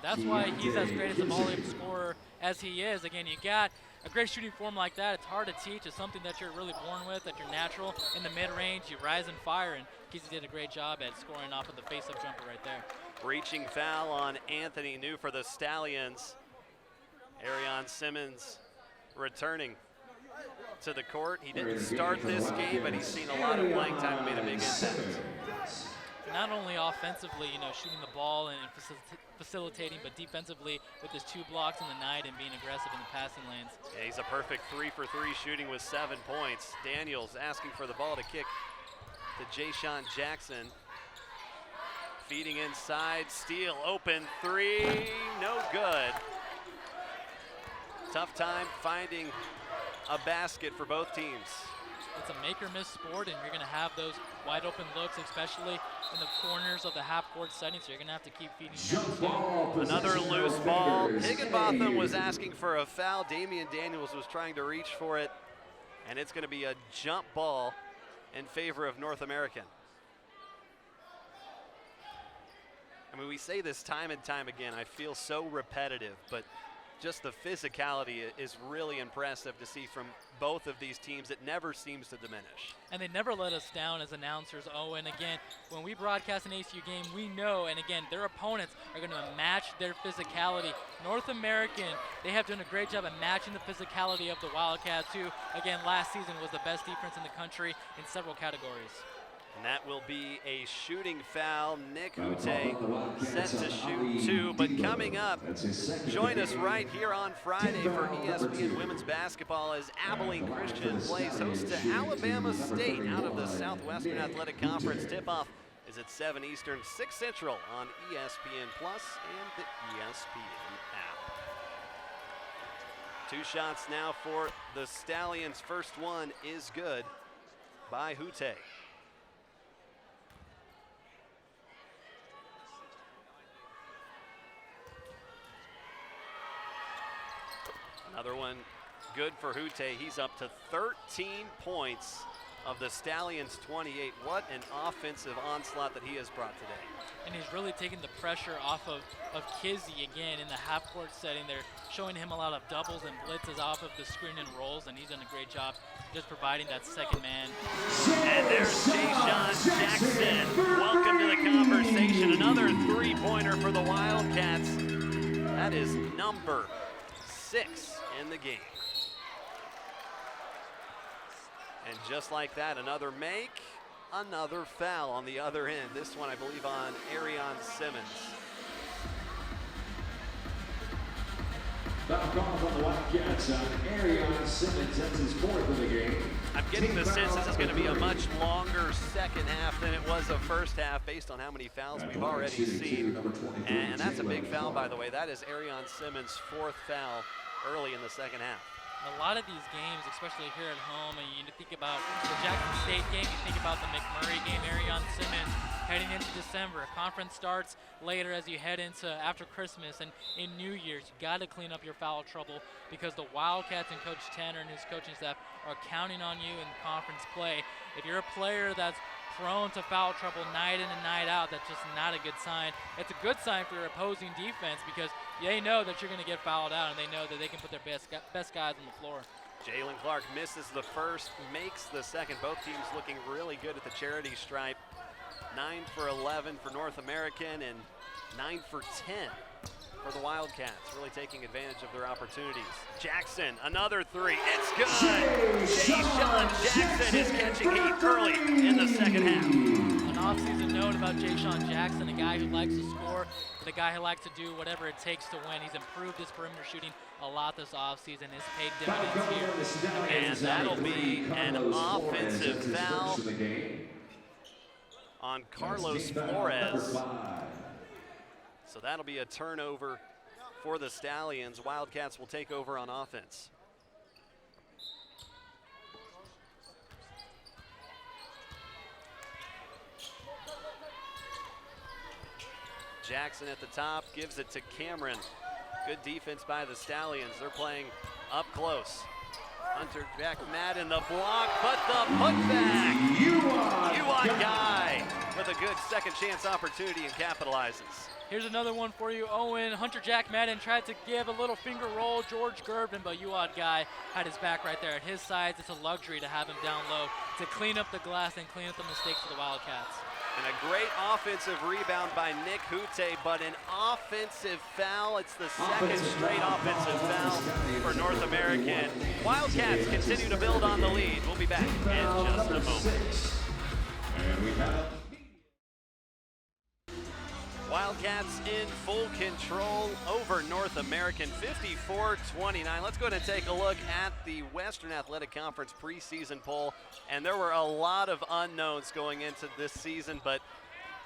That's why he's as great as a volley scorer as he is. Again, you got a great shooting form like that. It's hard to teach. It's something that you're really born with, that you're natural. In the mid-range, you rise and fire, and Kizzy did a great job at scoring off of the face-up jumper right there. Reaching foul on Anthony New for the Stallions. Arion Simmons returning to the court. He didn't start this game, but he's seen a lot of playing time and made a big impact. Not only offensively, shooting the ball and facilitating, but defensively with his 2 blocks in the night and being aggressive in the passing lanes. Yeah, he's a perfect 3 for 3 shooting with 7 points. Daniels asking for the ball to kick to Jayshon Jackson. Feeding inside, Steele open 3, no good. Tough time finding a basket for both teams. It's a make or miss sport, and you're going to have those wide open looks, especially in the corners of the half-court setting, so you're going to have to keep feeding them. Another loose ball. Higginbotham was asking for a foul. Damian Daniels was trying to reach for it, and it's going to be a jump ball in favor of North American. I mean, we say this time and time again. I feel so repetitive, but just the physicality is really impressive to see from both of these teams. It never seems to diminish. And they never let us down as announcers. Oh, and again, when we broadcast an ACU game, we know, and again, their opponents are going to match their physicality. North American, they have done a great job at matching the physicality of the Wildcats, who, again, last season was the best defense in the country in several categories. And that will be a shooting foul. Nick Hute set to shoot 2, but coming up, join us right here on Friday for ESPN Women's Basketball as Abilene Christian plays host to Alabama State out of the Southwestern Athletic Conference. Tip-off is at 7 Eastern, 6 Central on ESPN Plus and the ESPN app. 2 shots now for the Stallions. First one is good by Hute. Another one good for Hute. He's up to 13 points of the Stallions' 28. What an offensive onslaught that he has brought today. And he's really taking the pressure off of Kizzy again in the half-court setting. They're showing him a lot of doubles and blitzes off of the screen and rolls, and he's done a great job just providing that second man. And there's Jayshawn Jackson. Welcome to the conversation. Another three-pointer for the Wildcats. That is number 6 in the game. And just like that, another make, another foul on the other end. This one, I believe, on Arion Simmons. Foul call from the Wildcats on Arion Simmons. That's his 4th of the game. I'm getting the sense this is going to be a much longer second half than it was the first half based on how many fouls we've already seen. And that's a big foul, by the way. That is Arion Simmons' 4th foul early in the second half. A lot of these games, especially here at home, and you think about the Jackson State game, you think about the McMurray game, Arion Simmons heading into December. Conference starts later as you head into after Christmas and in New Year's. You got to clean up your foul trouble because the Wildcats and Coach Tanner and his coaching staff are counting on you in conference play. If you're a player that's prone to foul trouble night in and night out, that's just not a good sign. It's a good sign for your opposing defense because they know that you're going to get fouled out and they know that they can put their best guys on the floor. Jalen Clark misses the first, makes the second. Both teams looking really good at the charity stripe. 9 for 11 for North American and 9 for 10 for the Wildcats, really taking advantage of their opportunities. Jackson, another three, it's good! Jayshawn Jackson is catching heat early in the second half. An off-season note about Jayshawn Jackson, a guy who likes to score, but a guy who likes to do whatever it takes to win. He's improved his perimeter shooting a lot this offseason, has paid dividends here. And that'll be an offensive foul on Carlos Flores. So that'll be a turnover for the Stallions. Wildcats will take over on offense. Jackson at the top, gives it to Cameron. Good defense by the Stallions. They're playing up close. Hunter Jack Madden, the block, but the putback. Yuan Guy with a good second chance opportunity and capitalizes. Here's another one for you, Owen. Hunter Jack Madden tried to give a little finger roll, George Gervin, but Yuad Guy had his back right there. At his size, it's a luxury to have him down low to clean up the glass and clean up the mistakes of the Wildcats. And a great offensive rebound by Nick Hute, but an offensive foul. It's the second straight offensive foul for North American. Wildcats continue to build on the lead. We'll be back in just a moment. And we have Wildcats in full control over North American, 54-29. Let's go ahead and take a look at the Western Athletic Conference preseason poll. And there were a lot of unknowns going into this season, but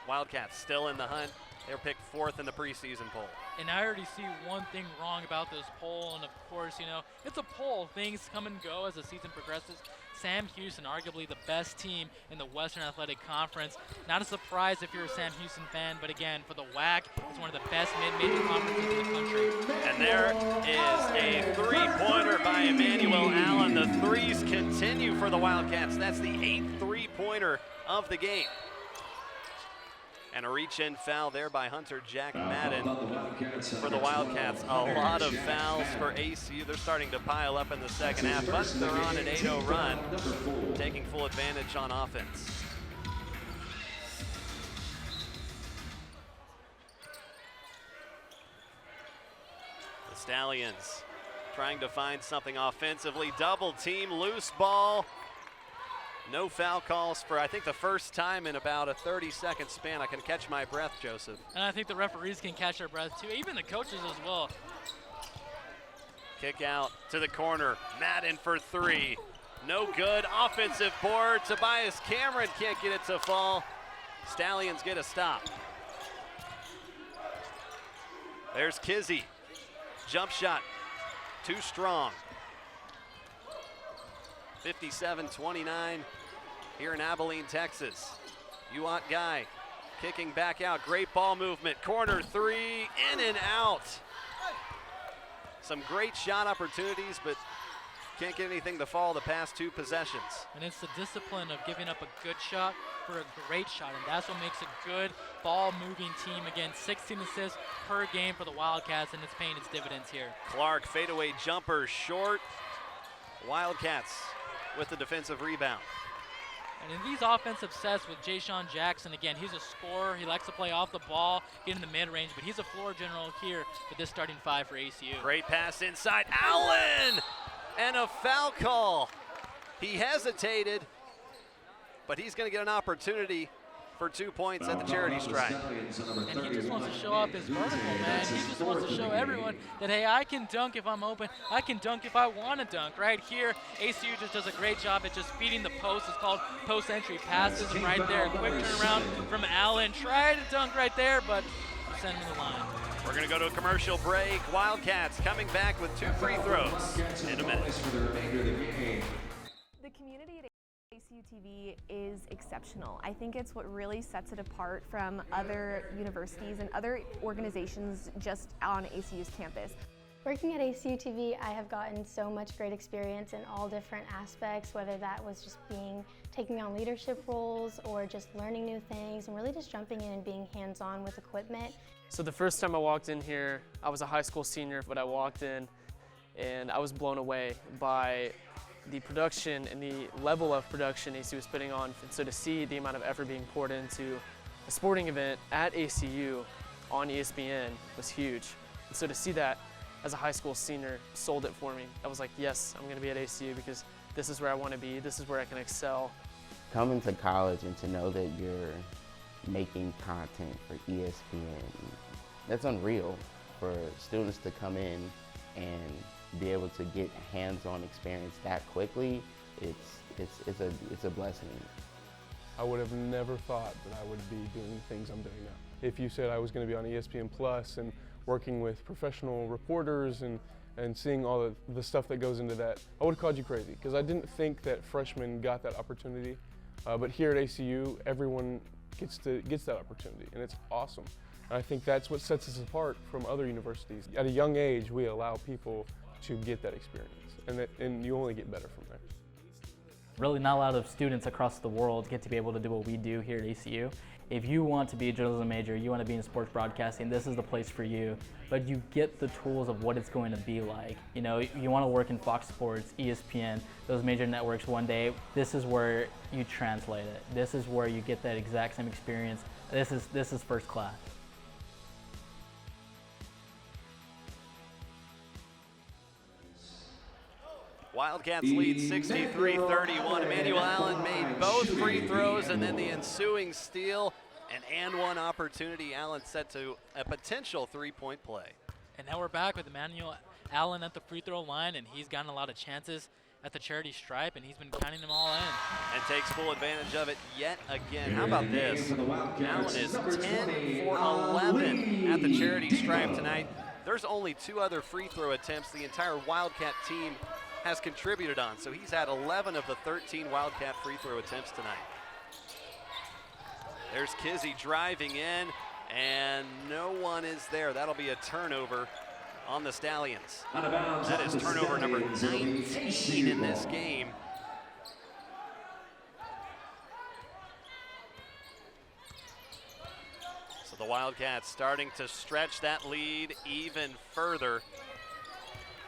Wildcats still in the hunt. They're picked 4th in the preseason poll. And I already see one thing wrong about this poll, and of course, you know, it's a poll. Things come and go as the season progresses. Sam Houston, arguably the best team in the Western Athletic Conference. Not a surprise if you're a Sam Houston fan, but again, for the WAC, it's one of the best mid-major conferences in the country. And there is a three-pointer by Emmanuel Allen. The threes continue for the Wildcats. That's the 8th three-pointer of the game. And a reach-in foul there by Hunter Jack Madden for the Wildcats. A lot of fouls for ACU. They're starting to pile up in the second half, but they're on an 8-0 run, taking full advantage on offense. The Stallions trying to find something offensively. Double team, loose ball. No foul calls for, I think, the first time in about a 30-second span. I can catch my breath, Joseph. And I think the referees can catch their breath, too. Even the coaches as well. Kick out to the corner. Madden for three. No good. Offensive board. Tobias Cameron can't get it to fall. Stallions get a stop. There's Kizzy. Jump shot, too strong. 57-29 here in Abilene, Texas. Uant Guy kicking back out. Great ball movement. Corner three, in and out. Some great shot opportunities, but can't get anything to fall the past two possessions. And it's the discipline of giving up a good shot for a great shot, and that's what makes a good ball-moving team. Again, 16 assists per game for the Wildcats, and it's paying its dividends here. Clark, fadeaway jumper, short. Wildcats with the defensive rebound. And in these offensive sets with Jay-Sean Jackson, again, he's a scorer. He likes to play off the ball, get in the mid-range, but he's a floor general here with this starting five for ACU. Great pass inside, Allen! And a foul call. He hesitated, but he's going to get an opportunity for 2 points at the charity stripe. And he just wants to show off his vertical, man. He just wants to show everyone that, hey, I can dunk if I'm open. I can dunk if I want to dunk. Right here, ACU just does a great job at just feeding the post. It's called post entry passes right there. Quick turnaround from Allen. Try to dunk right there, but send him to the line. We're going to go to a commercial break. Wildcats coming back with 2 free throws in a minute. The community at ACU TV is exceptional. I think it's what really sets it apart from other universities and other organizations just on ACU's campus. Working at ACU TV, I have gotten so much great experience in all different aspects, whether that was just taking on leadership roles or just learning new things and really just jumping in and being hands-on with equipment. So the first time I walked in here, I was a high school senior, but I walked in and I was blown away by the production and the level of production ACU was putting on. And so to see the amount of effort being poured into a sporting event at ACU on ESPN was huge. And so to see that as a high school senior sold it for me. I was like, yes, I'm gonna be at ACU because this is where I wanna be, this is where I can excel. Coming to college and to know that you're making content for ESPN, that's unreal for students to come in and be able to get hands-on experience that quickly. It's a blessing. I would have never thought that I would be doing things I'm doing now. If you said I was going to be on ESPN Plus and working with professional reporters and seeing all the stuff that goes into that, I would have called you crazy because I didn't think that freshmen got that opportunity. But here at ACU, everyone gets that opportunity, and it's awesome. And I think that's what sets us apart from other universities. At a young age, we allow people to get that experience, and you only get better from there. Really not a lot of students across the world get to be able to do what we do here at ACU. If you want to be a journalism major, you want to be in sports broadcasting, this is the place for you. But you get the tools of what it's going to be like. You know, you want to work in Fox Sports, ESPN, those major networks one day, this is where you translate it. This is where you get that exact same experience. This is first class. Wildcats lead 63-31. Emmanuel Allen made both free throws, and then the ensuing steal, an and-one opportunity. Allen set to a potential three-point play. And now we're back with Emmanuel Allen at the free throw line, and he's gotten a lot of chances at the charity stripe, and he's been counting them all in. And takes full advantage of it yet again. How about this? Allen is 10 for 11 at the charity stripe tonight. There's only 2 other free throw attempts the entire Wildcat team has contributed on. So he's had 11 of the 13 Wildcat free throw attempts tonight. There's Kizzy driving in, and no one is there. That'll be a turnover on the Stallions. That is turnover number 19 in this game. So the Wildcats starting to stretch that lead even further.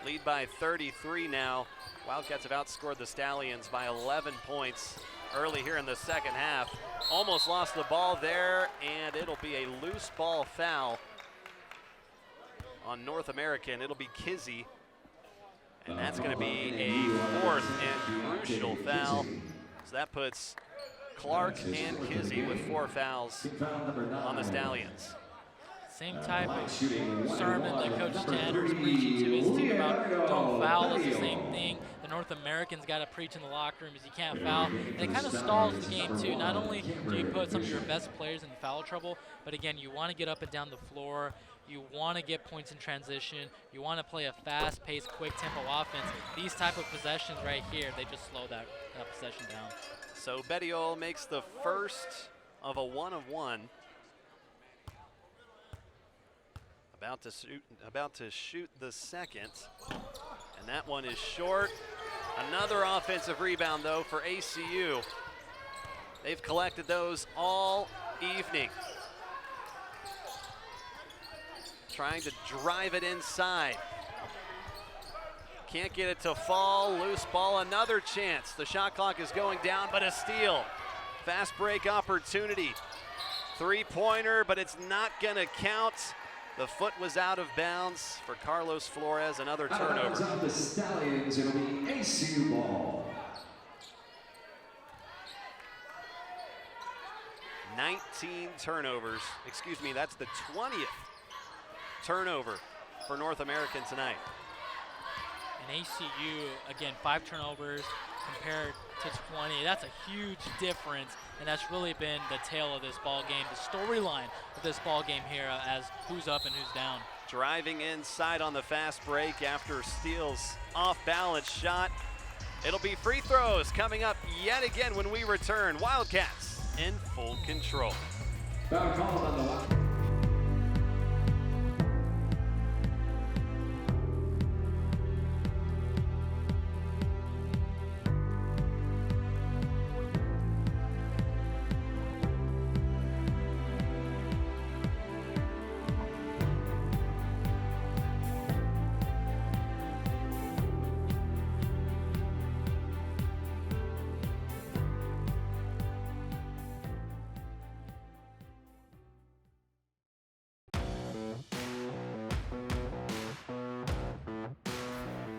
Lead by 33 now. Wildcats have outscored the Stallions by 11 points early here in the second half. Almost lost the ball there, and it'll be a loose ball foul on North American. It'll be Kizzy, and that's going to be a 4th and crucial foul. So that puts Clark and Kizzy with 4 fouls on the Stallions. Same type of sermon that Coach Tanner is preaching to his team about don't foul. It's the same thing that the North Americans got to preach in the locker room is you can't foul. And it kind of stalls the game too. Not only do you put some of your best players in foul trouble, but again, you want to get up and down the floor. You want to get points in transition. You want to play a fast-paced, quick-tempo offense. These type of possessions right here, they just slow that possession down. So Bettiol makes the first of a 1-of-1. About to shoot the second. And that one is short. Another offensive rebound, though, for ACU. They've collected those all evening. Trying to drive it inside. Can't get it to fall. Loose ball, another chance. The shot clock is going down, but a steal. Fast break opportunity. Three-pointer, but it's not gonna count. The foot was out of bounds for Carlos Flores, another turnover. Out of the Stallions, it'll be ACU ball. 19 turnovers. Excuse me, that's the 20th turnover for North American tonight. And ACU, again, 5 turnovers compared to 20. That's a huge difference, and that's really been the tale of this ball game, the storyline of this ball game here as who's up and who's down. Driving inside on the fast break after Steele's off-balance shot. It'll be free throws coming up yet again when we return. Wildcats in full control. Foul called on the left.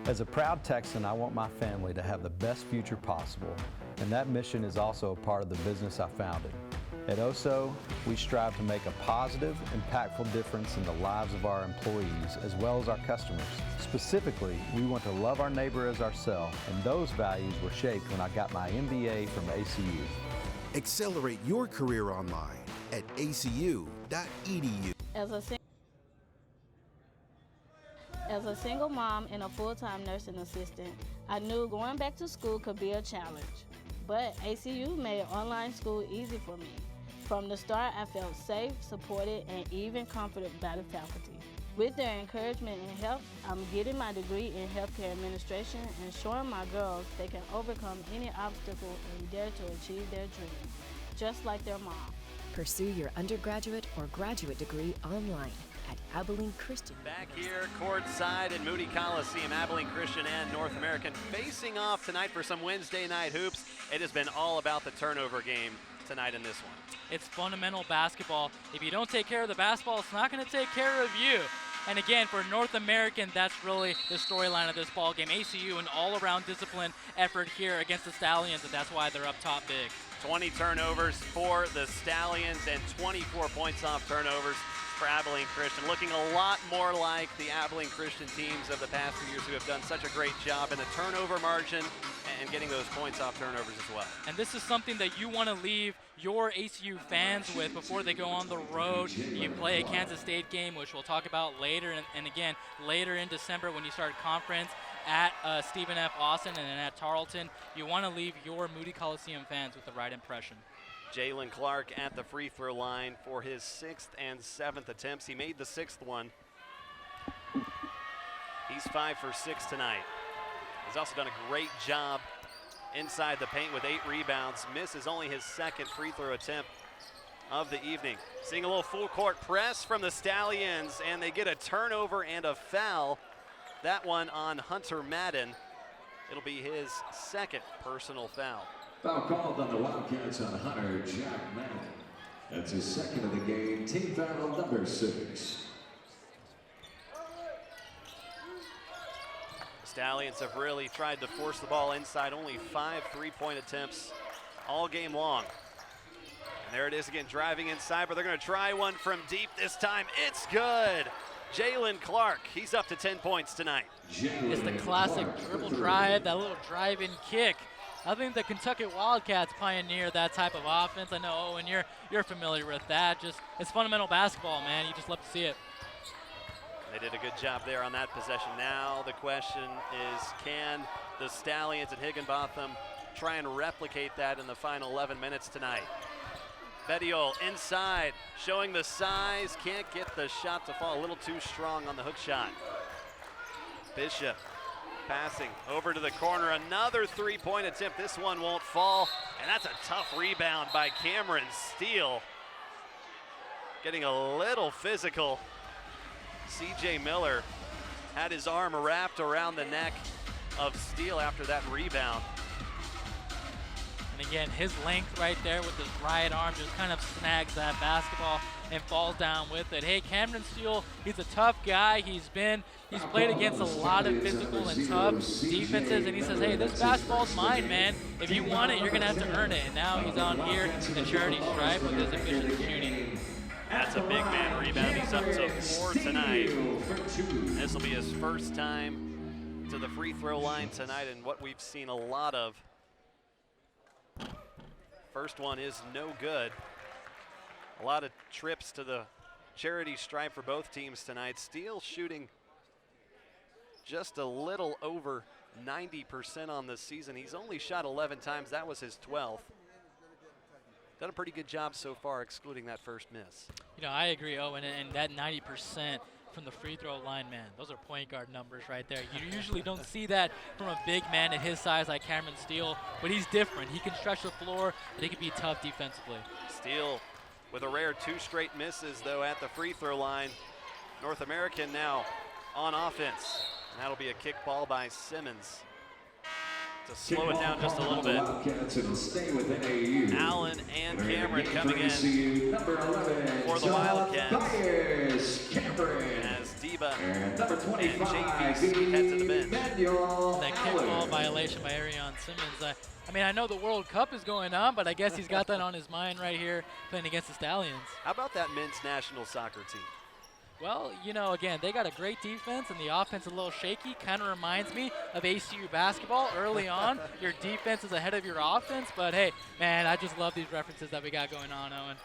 As a proud Texan, I want my family to have the best future possible, and that mission is also a part of the business I founded. At OSO, we strive to make a positive, impactful difference in the lives of our employees as well as our customers. Specifically, we want to love our neighbor as ourselves, and those values were shaped when I got my MBA from ACU. Accelerate your career online at acu.edu. As a single mom and a full-time nursing assistant, I knew going back to school could be a challenge. But ACU made online school easy for me. From the start, I felt safe, supported, and even comforted by the faculty. With their encouragement and help, I'm getting my degree in healthcare administration and showing my girls they can overcome any obstacle and dare to achieve their dreams, just like their mom. Pursue your undergraduate or graduate degree online at Abilene Christian. Back here courtside in Moody Coliseum, Abilene Christian and North American facing off tonight for some Wednesday night hoops. It has been all about the turnover game tonight in this one. It's fundamental basketball. If you don't take care of the basketball, it's not going to take care of you. And again, for North American, that's really the storyline of this ball game. ACU, an all-around disciplined effort here against the Stallions, and that's why they're up top big. 20 turnovers for the Stallions and 24 points off turnovers for Abilene Christian. Looking a lot more like the Abilene Christian teams of the past few years who have done such a great job in the turnover margin and getting those points off turnovers as well. And this is something that you want to leave your ACU fans with before they go on the road. You play a Kansas State game, which we'll talk about later, and again, later in December when you start conference at Stephen F. Austin and then at Tarleton. You want to leave your Moody Coliseum fans with the right impression. Jalen Clark at the free throw line for his 6th and 7th attempts. He made the 6th one. He's 5 for 6 tonight. He's also done a great job inside the paint with 8 rebounds. Misses only his 2nd free throw attempt of the evening. Seeing a little full court press from the Stallions, and they get a turnover and a foul. That one on Hunter Madden. It'll be his 2nd personal foul. Foul called on the Wildcats on Hunter Jack Madden. That's his 2nd of the game, team foul number 6. Stallions have really tried to force the ball inside. Only 5 3-point attempts all game long. And there it is again, driving inside, but they're going to try one from deep this time. It's good. Jalen Clark, he's up to 10 points tonight. It's the classic dribble drive, that little drive-in kick. I think the Kentucky Wildcats pioneered that type of offense. I know, Owen, you're familiar with that. Just it's fundamental basketball, man. You just love to see it. They did a good job there on that possession. Now the question is, can the Stallions at Higginbotham try and replicate that in the final 11 minutes tonight? Bediol inside, showing the size, can't get the shot to fall, a little too strong on the hook shot. Bishop passing over to the corner, another three-point attempt. This one won't fall, and that's a tough rebound by Cameron Steele. Getting a little physical. CJ Miller had his arm wrapped around the neck of Steele after that rebound. And again, his length right there with his right arm just kind of snags that basketball and falls down with it. Hey, Cameron Steele, he's a tough guy. He's played against a lot of physical and tough defenses, and he says, hey, this basketball's mine, man. If you want it, you're gonna have to earn it. And now he's on here, the charity stripe with his efficient shooting. That's a big man rebound. He's up to 4 tonight. This will be his first time to the free throw line tonight, and what we've seen a lot of. First one is no good. A lot of trips to the charity stripe for both teams tonight. Steele shooting just a little over 90% on the season. He's only shot 11 times. That was his 12th. Done a pretty good job so far, excluding that first miss. You know, I agree, Owen, and that 90% from the free throw line, man, those are point guard numbers right there. You usually don't see that from a big man at his size like Cameron Steele, but he's different. He can stretch the floor, and he can be tough defensively. Steele with a rare 2 straight misses, though, at the free throw line. North American now on offense. And that'll be a kick ball by Simmons to slow it down just a little bit. Allen and Cameron coming in for the Wildcats as Deba and JV head to the bench. That kick ball violation by Arion Simmons. I mean, I know the World Cup is going on, but I guess he's got that on his mind right here playing against the Stallions. How about that men's national soccer team? Well, you know, again, they got a great defense, and the offense is a little shaky. Kind of reminds me of ACU basketball early on. Your defense is ahead of your offense, but hey, man, I just love these references that we got going on, Owen.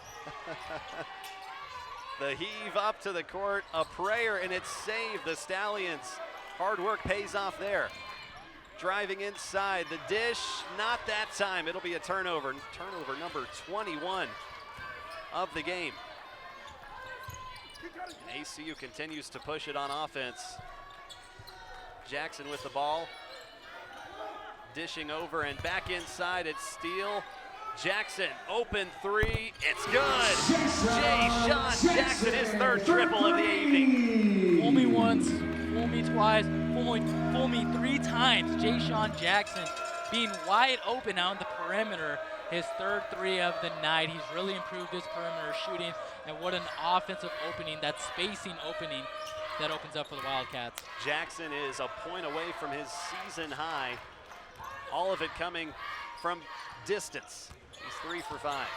The heave up to the court, a prayer, and it's saved. The Stallions, hard work pays off there. Driving inside, the dish, not that time. It'll be a turnover. Turnover number 21 of the game. And ACU continues to push it on offense. Jackson with the ball. Dishing over and back inside, it's Steele. Jackson, open 3, it's good. Jay-Sean Jackson, his 3rd triple of the evening. Fool me once, fool me twice, fool me 3 times. Jay-Sean Jackson being wide open out on the perimeter. His 3rd 3 of the night. He's really improved his perimeter shooting, and what an offensive opening, that spacing opening that opens up for the Wildcats. Jackson is a point away from his season high. All of it coming from distance. He's 3 for 5.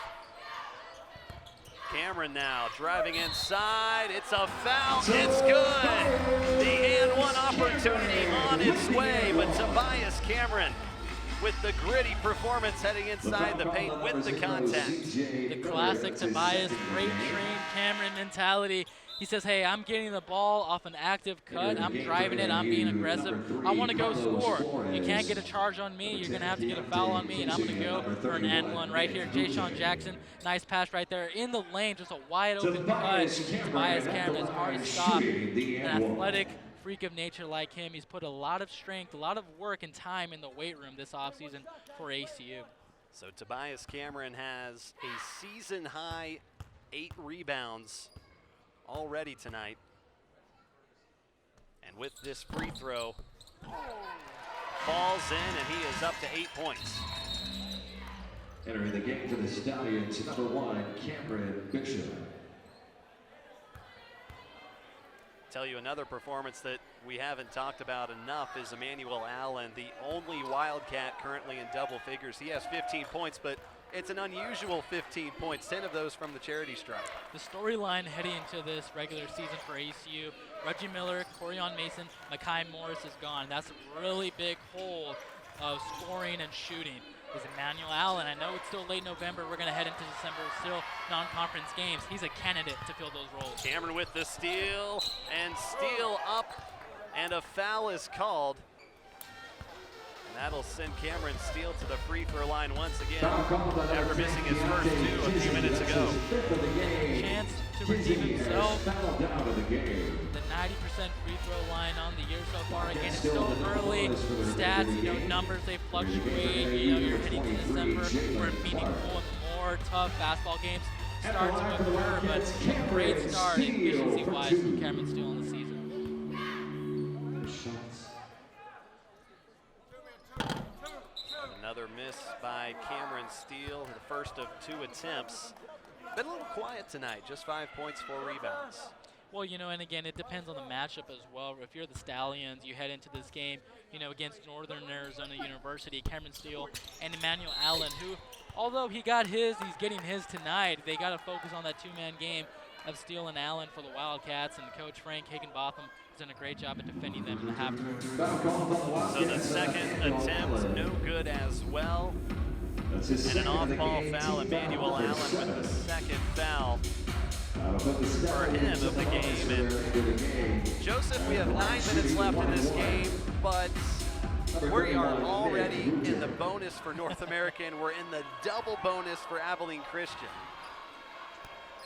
Cameron now driving inside. It's a foul. It's good. The and one opportunity on its way, but Tobias Cameron with the gritty performance heading inside the paint with the contact. The classic Tobias, great trained Cameron mentality. He says, hey, I'm getting the ball off an active cut. I'm driving it. I'm being aggressive. I want to go score. You can't get a charge on me. You're going to have to get a foul on me, and I'm going to go for an and one right here. Jay-Sean Jackson, nice pass right there in the lane. Just a wide open cut. Tobias Cameron is hard to stop. An athletic freak of nature like him. He's put a lot of strength, a lot of work and time in the weight room this offseason for ACU. So Tobias Cameron has a season-high 8 rebounds already tonight. And with this free throw, falls in, and he is up to 8 points. Entering the game for the Stallions, number 1, Cameron Bishop. Tell you another performance that we haven't talked about enough is Emmanuel Allen, the only Wildcat currently in double figures. He has 15 points, but it's an unusual 15 points, 10 of those from the charity stripe. The storyline heading into this regular season for ACU, Reggie Miller, Corian Mason, Mekhi Morris is gone. That's a really big hole of scoring and shooting. Is Emmanuel Allen? I know it's still late November. We're going to head into December. Still non-conference games. He's a candidate to fill those roles. Cameron with the steal, and steal up, and a foul is called. And that'll send Cameron Steele to the free throw line once again after missing his first two a few minutes ago. Chance to redeem himself. The 90% free throw line on the year so far. Again, it's still early. Stats, numbers, they fluctuate. You're heading to December where meaningful and more tough basketball games start to occur, but a great start efficiency-wise from Cameron Steele in the season. Another miss by Cameron Steele, the first of 2 attempts. Been a little quiet tonight, just 5 points, 4 rebounds. Well, and again, it depends on the matchup as well. If you're the Stallions, you head into this game, against Northern Arizona University, Cameron Steele and Emmanuel Allen, who, although he got his, he's getting his tonight. They got to focus on that 2-man game of Steele and Allen for the Wildcats, and Coach Frank Higginbotham has done a great job at defending them in the half court. So the second attempt, no good as well. And an off-ball foul, Emmanuel Allen with the second foul for him of the game. And Joseph, we have 9 minutes left in this game, but we are already in the bonus for North American. We're in the double bonus for Abilene Christian.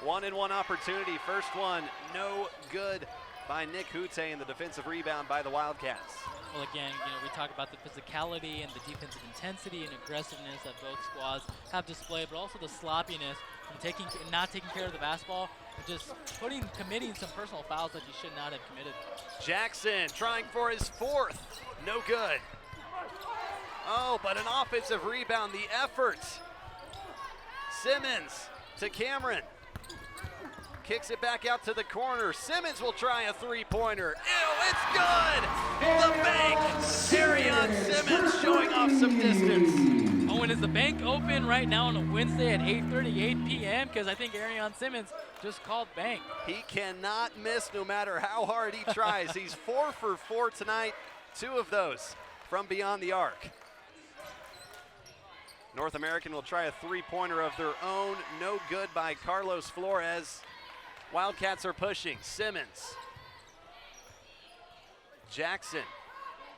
1-and-1 opportunity. First one, no good by Nick Hute, and the defensive rebound by the Wildcats. Well, again, we talk about the physicality and the defensive intensity and aggressiveness that both squads have displayed, but also the sloppiness from not taking care of the basketball, and just committing some personal fouls that you should not have committed. Jackson trying for his 4th, no good. Oh, but an offensive rebound, the effort. Simmons to Cameron. Kicks it back out to the corner. Simmons will try a 3-pointer. Ew, it's good! The bank! Arion Simmons showing off some distance. Oh, and is the bank open right now on a Wednesday at 8:38 p.m.? Because I think Arion Simmons just called bank. He cannot miss no matter how hard he tries. He's 4 for 4 tonight, 2 of those from beyond the arc. North American will try a 3-pointer of their own. No good by Carlos Flores. Wildcats are pushing. Simmons. Jackson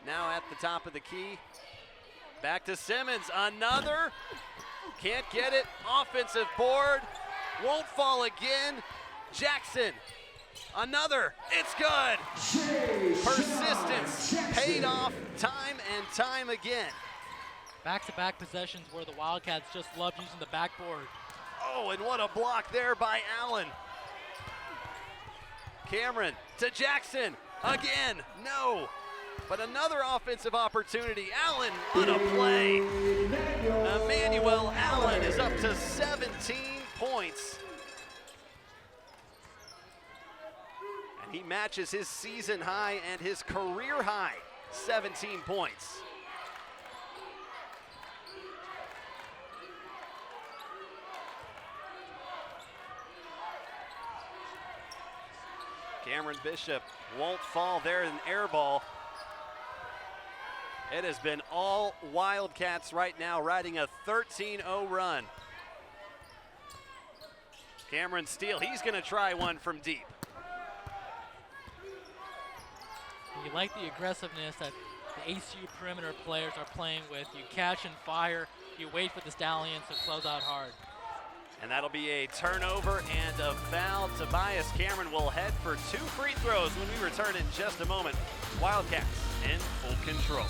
now at the top of the key. Back to Simmons. Another. Can't get it. Offensive board. Won't fall again. Jackson. Another. It's good. Persistence paid off time and time again. Back-to-back possessions where the Wildcats just love using the backboard. Oh, and what a block there by Allen. Cameron to Jackson. Again, no. But another offensive opportunity. Allen on a play. Emmanuel Allen is up to 17 points. And he matches his season high and his career high, 17 points. Cameron Bishop won't fall there, an air ball. It has been all Wildcats right now, riding a 13-0 run. Cameron Steele, he's going to try one from deep. You like the aggressiveness that the ACU perimeter players are playing with. You catch and fire, you wait for the Stallions to close out hard. And that'll be a turnover and a foul. Tobias Cameron will head for 2 free throws when we return in just a moment. Wildcats in full control.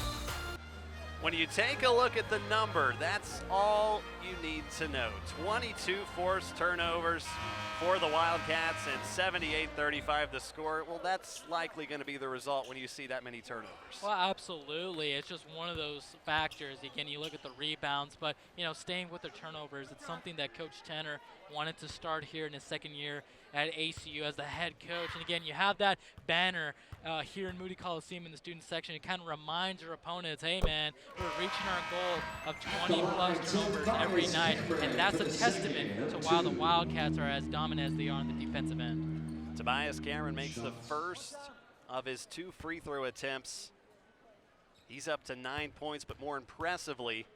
When you take a look at the number, that's all you need to know. 22 forced turnovers for the Wildcats and 78-35 the score. Well, that's likely going to be the result when you see that many turnovers. Well, absolutely. It's just one of those factors. Again, you look at the rebounds, but, staying with the turnovers, it's something that Coach Tanner wanted to start here in his second year at ACU as the head coach. And again, you have that banner here in Moody Coliseum in the student section. It kind of reminds your opponents, hey man, we're reaching our goal of 20 plus turnovers every every night, and that's a testament to why the Wildcats are as dominant as they are on the defensive end. Tobias Cameron makes the first of his 2 free throw attempts. He's up to 9 points, but more impressively,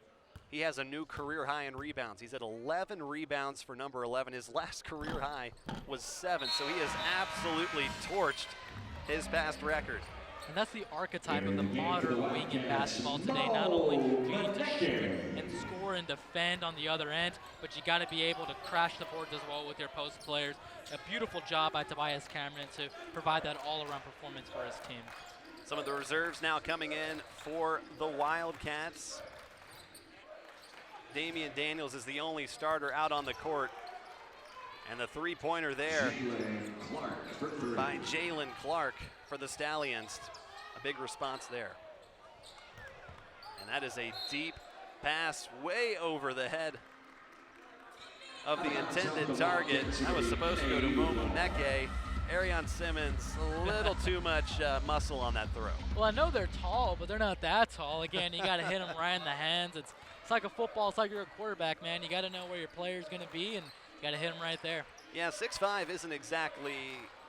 he has a new career high in rebounds. He's at 11 rebounds for number 11. His last career high was 7, so he has absolutely torched his past record. And that's the archetype of the modern wing in basketball today. Not only do you need to shoot and score and defend on the other end, but you got to be able to crash the boards as well with your post players. A beautiful job by Tobias Cameron to provide that all-around performance for his team. Some of the reserves now coming in for the Wildcats. Damian Daniels is the only starter out on the court. And the three-pointer there by Jalen Clark for the Stallions. A big response there. And that is a deep pass way over the head of the intended target. That was supposed to go to Momu Neke. Arion Simmons, a little too much muscle on that throw. Well, I know they're tall, but they're not that tall. Again, you got to hit them right in the hands. It's like a football. It's like you're a quarterback, man. You got to know where your player's going to be, and you got to hit them right there. Yeah, 6'5" isn't exactly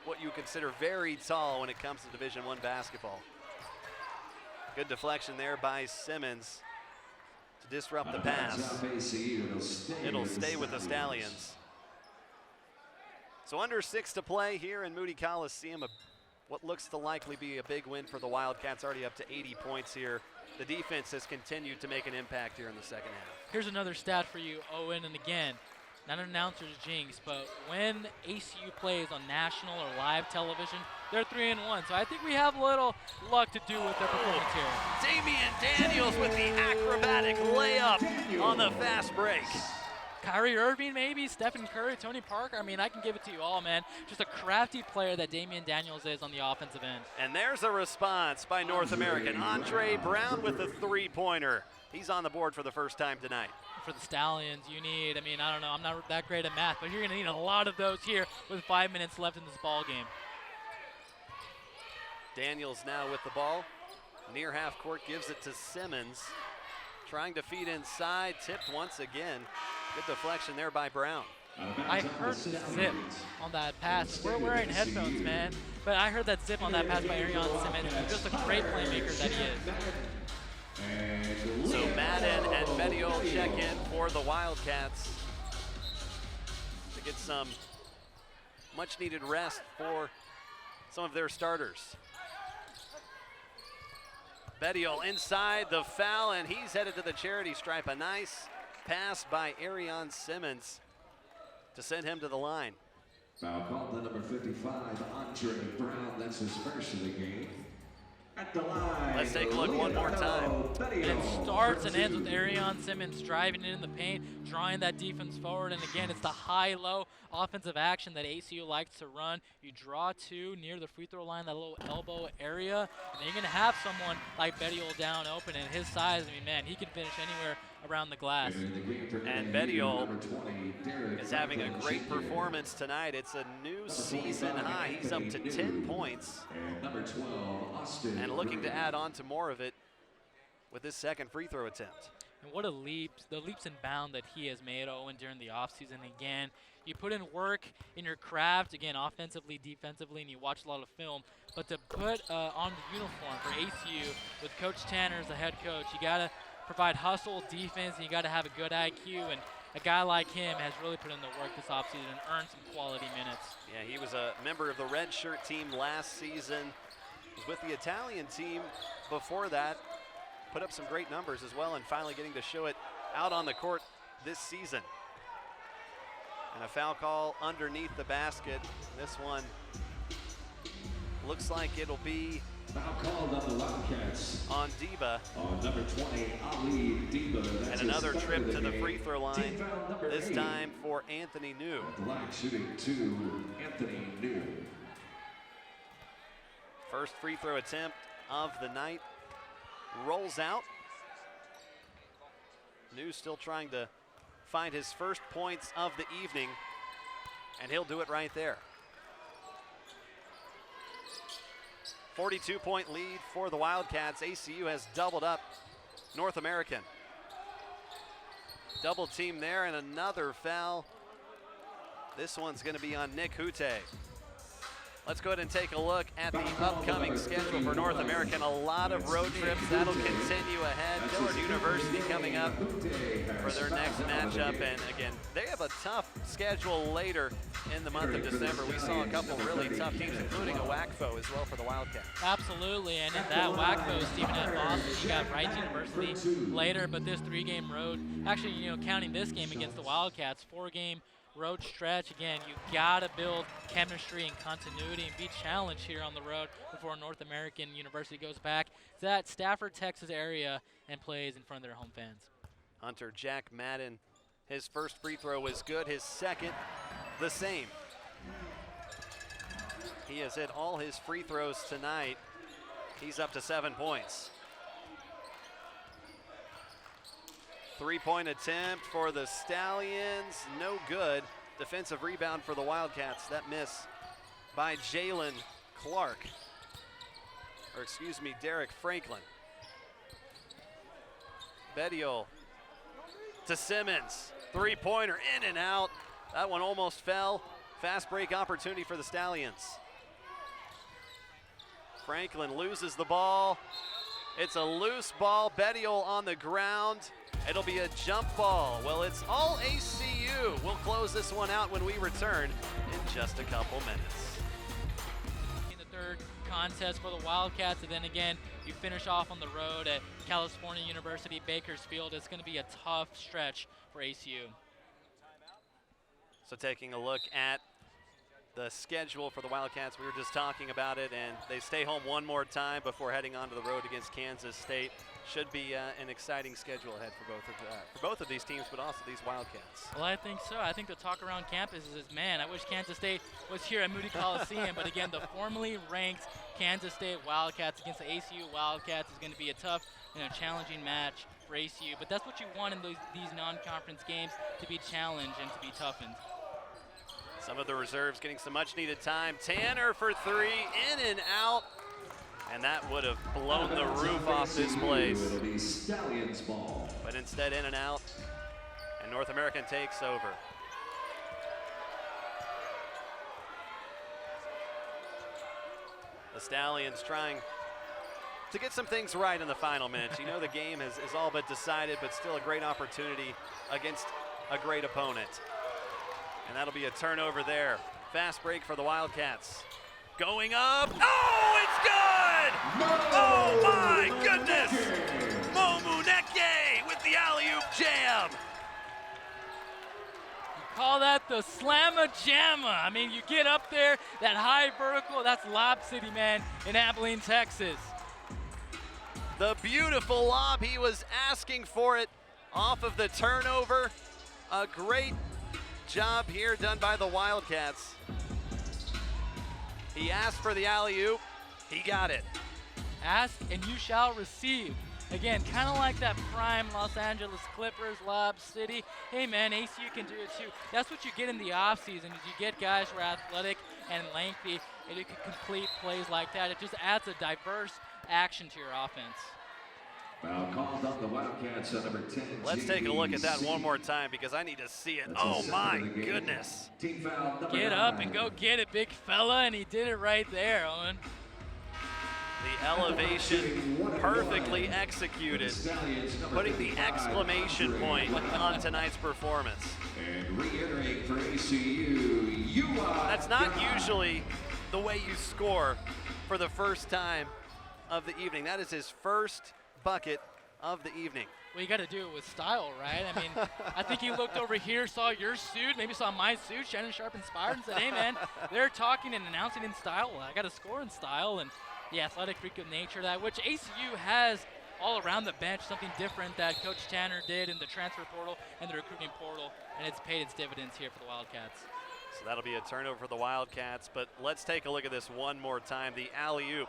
what you consider very tall when it comes to Division I basketball. Good deflection there by Simmons to disrupt the pass. It'll stay with the Stallions. So under 6 to play here in Moody Coliseum. What looks to likely be a big win for the Wildcats, already up to 80 points here. The defense has continued to make an impact here in the second half. Here's another stat for you, Owen, and again, not an announcer's jinx, but when ACU plays on national or live television, they're 3-1. So I think we have a little luck to do with their performance here. Damian Daniels with the acrobatic layup on the fast break. Kyrie Irving, maybe, Stephen Curry, Tony Parker. I mean, I can give it to you all, man. Just a crafty player that Damian Daniels is on the offensive end. And there's a response by North American. Andre Brown with the three-pointer. He's on the board for the first time tonight. For the Stallions, you need, I mean, I don't know, I'm not that great at math, but you're going to need a lot of those here with 5 minutes left in this ball game. Daniels now with the ball. Near half court, gives it to Simmons. Trying to feed inside, tipped once again. Good deflection there by Brown. I heard the zip on that pass. We're wearing headphones, man, but I heard that zip on that pass by Arion Simmons. Just a great playmaker that he is. So Madden and Mediol check in for the Wildcats to get some much needed rest for some of their starters. Mediol inside the foul, and he's headed to the charity stripe. A nice pass by Arion Simmons to send him to the line. Foul called to number 55, Andre Brown. That's his first of the game. At the line. Let's take a look one more time. It starts and ends with Arion Simmons driving in the paint, drawing that defense forward. And again, it's the high-low offensive action that ACU likes to run. You draw two near the free throw line, that little elbow area, and then you're going to have someone like Mediol down open. And his size, I mean, man, he can finish anywhere around the glass. And Mediol is having a great performance tonight. It's a new season high. He's up to 10 points. And number 12, Austin. And looking to add on to more of it with this second free throw attempt. And what a leaps and bounds that he has made, Owen, during the offseason. Again, you put in work in your craft, again, offensively, defensively, and you watch a lot of film. But to put on the uniform for ACU with Coach Tanner as the head coach, you got to provide hustle, defense, and you got to have a good IQ. And a guy like him has really put in the work this offseason and earned some quality minutes. Yeah, he was a member of the red shirt team last season. Was with the Italian team before that. Put up some great numbers as well, and finally getting to show it out on the court this season. And a foul call underneath the basket. This one looks like it'll be foul called on the Wildcats. On Deba. On number 20, Ali Deba. And another trip to the free throw line, this time for Anthony New. At the line shooting to Anthony New. First free throw attempt of the night. Rolls out. New still trying to find his first points of the evening, and he'll do it right there. 42-point lead for the Wildcats. ACU has doubled up North American. Double team there and another foul. This one's going to be on Nick Hute. Let's go ahead and take a look at the upcoming schedule for North American. A lot of road trips. That'll continue ahead. Dillard University coming up for their next matchup. And again, they have a tough schedule later in the month of December. We saw a couple really tough teams, including a WACFO as well for the Wildcats. Absolutely, and in that WACFO, Stephen, at Boston, you got Rice University later, but this 3-game road, actually, counting this game against the Wildcats, 4-game road stretch. Again, you gotta build chemistry and continuity and be challenged here on the road before North American University goes back to that Stafford, Texas area and plays in front of their home fans. Hunter Jack Madden, his first free throw was good, his second the same. He has hit all his free throws tonight. He's up to 7 points. 3-point attempt for the Stallions, no good. Defensive rebound for the Wildcats. That miss by Jalen Clark, or excuse me, Derek Franklin. Bediol to Simmons, 3-pointer in and out. That one almost fell. Fast break opportunity for the Stallions. Franklin loses the ball. It's a loose ball. Bediol on the ground. It'll be a jump ball. Well, it's all ACU. We'll close this one out when we return in just a couple minutes. In the third contest for the Wildcats, and then again, you finish off on the road at California University, Bakersfield. It's going to be a tough stretch for ACU. So taking a look at the schedule for the Wildcats, we were just talking about it, and they stay home one more time before heading onto the road against Kansas State. Should be an exciting schedule ahead for both of these teams, but also these Wildcats. Well, I think so. I think the talk around campus is, man, I wish Kansas State was here at Moody Coliseum. But again, the formerly ranked Kansas State Wildcats against the ACU Wildcats is going to be a tough, challenging match for ACU. But that's what you want in these non-conference games, to be challenged and to be toughened. Some of the reserves getting some much-needed time. Tanner for three, in and out. And that would have blown the roof off this place. It'll be Stallions ball. But instead, in and out. And North American takes over. The Stallions trying to get some things right in the final minutes. The game is all but decided, but still a great opportunity against a great opponent. And that'll be a turnover there. Fast break for the Wildcats. Going up. Oh, it's good! Oh my goodness! Momuneke with the alley-oop jam. You call that the slamma jamma. I mean, you get up there, that high vertical, that's Lob City, man, in Abilene, Texas. The beautiful lob, he was asking for it off of the turnover. A great job here done by the Wildcats. He asked for the alley-oop, he got it. Ask and you shall receive. Again, kind of like that prime Los Angeles Clippers, Lob City. Hey man, ACU can do it too. That's what you get in the offseason, is you get guys who are athletic and lengthy, and you can complete plays like that. It just adds a diverse action to your offense. Foul called on the Wildcats on number 10. Let's take a look at that one more time because I need to see it. Oh my goodness. Team foul number Get up and go get it, big fella, and he did it right there, Owen. The elevation perfectly executed, putting the exclamation point on tonight's performance. And reiterating for ACU, you are. That's not usually the way you score for the first time of the evening. That is his first bucket of the evening. Well, you got to do it with style, right? I mean, I think he looked over here, saw your suit, maybe saw my suit, Shannon Sharp inspired, and said, hey, man, they're talking and announcing in style. Well, I got to score in style, and the athletic freak of nature that, which ACU has all around the bench, something different that Coach Tanner did in the transfer portal and the recruiting portal, and it's paid its dividends here for the Wildcats. So that'll be a turnover for the Wildcats, but let's take a look at this one more time. The alley-oop,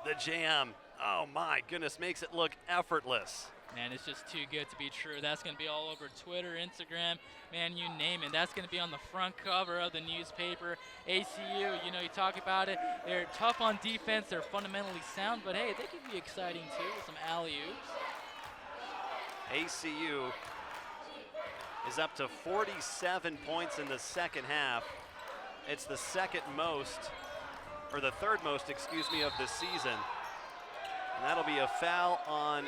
the jam. Oh my goodness, makes it look effortless. Man, it's just too good to be true. That's going to be all over Twitter, Instagram, man, you name it. That's going to be on the front cover of the newspaper. ACU, you talk about it. They're tough on defense. They're fundamentally sound, but hey, they can be exciting too with some alley-oops. ACU is up to 47 points in the second half. It's the second most, or the third most, excuse me, of the season. And that'll be a foul on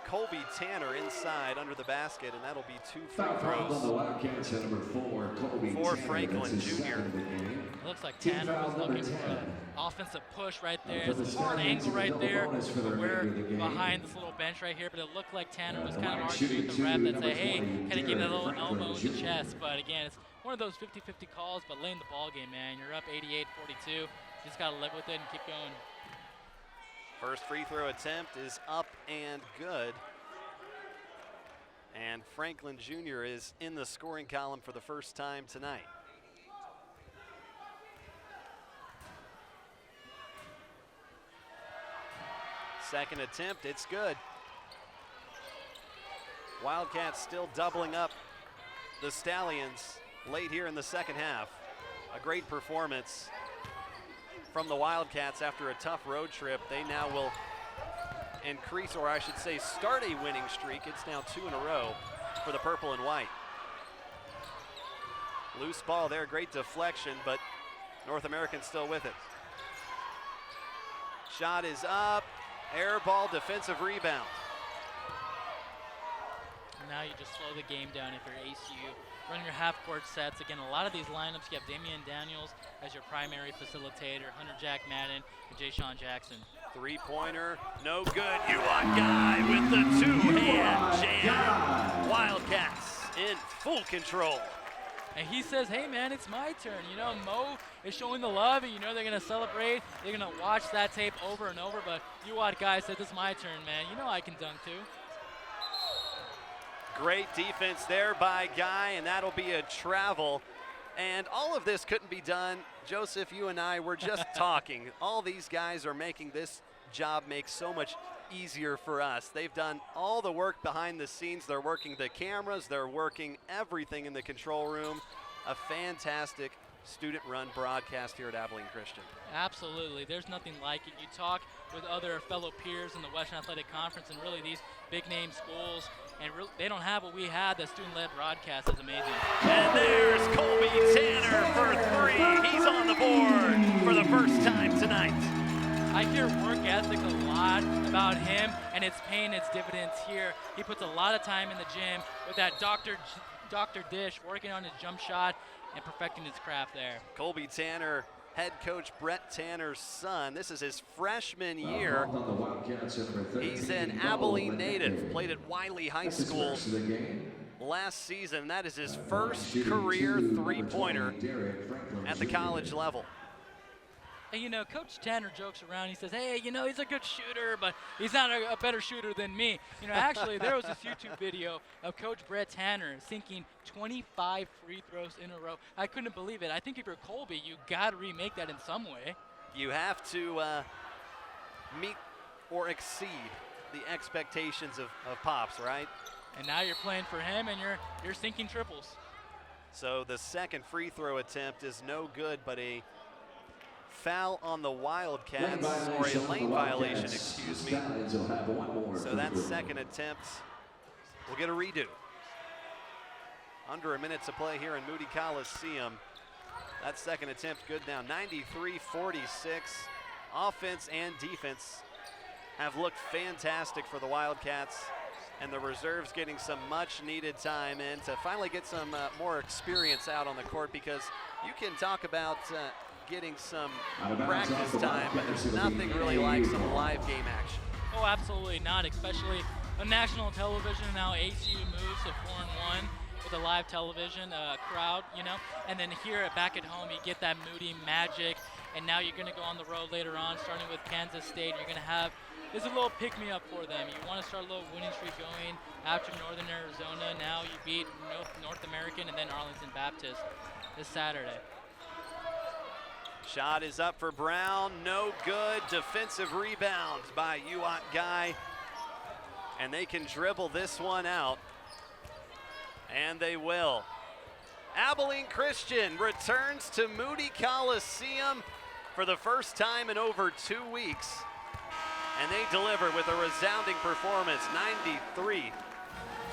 Colby Tanner inside under the basket, and that'll be 2 free throws on the Wildcats at number 4, Colby for Tanner. Franklin That's his Jr. second of the game. It looks like Team Tanner was foul looking number for 10. an offensive push right there. For the It's a hard Stallions, angle right double there. bonus for the We're remainder of the game. behind this little bench right here, but it looked like Tanner was kind of White arguing with the shooting ref two, that number say, hey, 20, kind of give that little Franklin elbow in the Jr. chest. But again, it's one of those 50-50 calls, but late in the ball game, man. You're up 88-42. You just got to live with it and keep going. First free throw attempt is up and good. And Franklin Jr. is in the scoring column for the first time tonight. Second attempt, it's good. Wildcats still doubling up the Stallions late here in the second half. A great performance from the Wildcats after a tough road trip. They now will increase, or I should say start a winning streak. It's now 2 in a row for the purple and white. Loose ball there, great deflection, but North American still with it. Shot is up, air ball, defensive rebound. Now you just slow the game down if you're ACU. Run your half-court sets. Again, a lot of these lineups, you have Damian Daniels as your primary facilitator, Hunter Jack Madden, and Jay Sean Jackson. Three-pointer, no good. Yuan Guy with the two-hand jam. Wildcats in full control. And he says, hey, man, it's my turn. You know, Mo is showing the love, and you know they're going to celebrate. They're going to watch that tape over and over, but Yuan Guy said, this is my turn, man. You know I can dunk, too. Great defense there by Guy, and that'll be a travel. And all of this couldn't be done. Joseph, you and I were just talking. All these guys are making this job make so much easier for us. They've done all the work behind the scenes. They're working the cameras. They're working everything in the control room. A fantastic student-run broadcast here at Abilene Christian. Absolutely. There's nothing like it. You talk with other fellow peers in the Western Athletic Conference, and really these big-name schools, and they don't have what we had. The student-led broadcast is amazing. And there's Colby Tanner for 3. He's on the board for the first time tonight. I hear work ethic a lot about him, and it's paying its dividends here. He puts a lot of time in the gym with that Dr. Dish, working on his jump shot and perfecting his craft there. Colby Tanner, head coach Brett Tanner's son. This is his freshman year. He's an Abilene native, played at Wiley High School last season. That is his first career three-pointer at the college level. And you know, Coach Tanner jokes around. He says, hey, you know, he's a good shooter, but he's not a better shooter than me. You know, actually, there was this YouTube video of Coach Brett Tanner sinking 25 free throws in a row. I couldn't believe it. I think if you're Colby, you got to remake that in some way. You have to meet or exceed the expectations of Pops, right? And now you're playing for him, and you're sinking triples. So the second free throw attempt is no good, but a foul on the Wildcats, or a lane violation, excuse me. So that second attempt will get a redo. Under a minute to play here in Moody Coliseum. That second attempt good now, 93-46. Offense and defense have looked fantastic for the Wildcats, and the reserves getting some much needed time in to finally get some more experience out on the court, because you can talk about getting some practice time, but there's nothing really like some live game action. Oh, absolutely not, especially on national television. Now ACU moves to 4-1 with a live television crowd, you know, and then here back at home you get that Moody magic, and now you're going to go on the road later on, starting with Kansas State. You're going to have, this is a little pick-me-up for them. You want to start a little winning streak going after Northern Arizona. Now you beat North American and then Arlington Baptist this Saturday. Shot is up for Brown, no good. Defensive rebound by Yuan Guy. And they can dribble this one out. And they will. Abilene Christian returns to Moody Coliseum for the first time in over 2 weeks. And they deliver with a resounding performance,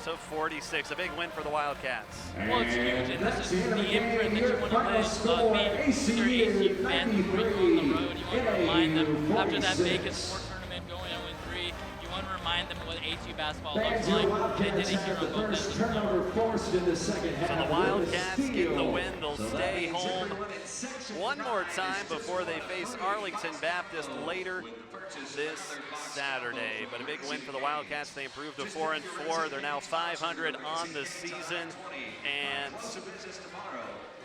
to 46. A big win for the Wildcats. Well, it's huge, and this is the imprint that you want to leave either ACU fans before you go on the road. You want to remind them after that Vegas sport tournament going 0-3. You want to remind them what ACU basketball looks like. They did it here on both ends. So the Wildcats get the win. They'll stay home one more time before they face Arlington Baptist later this Saturday. But a big win for the Wildcats. They improved to 4-4. They're now 500 on the season. And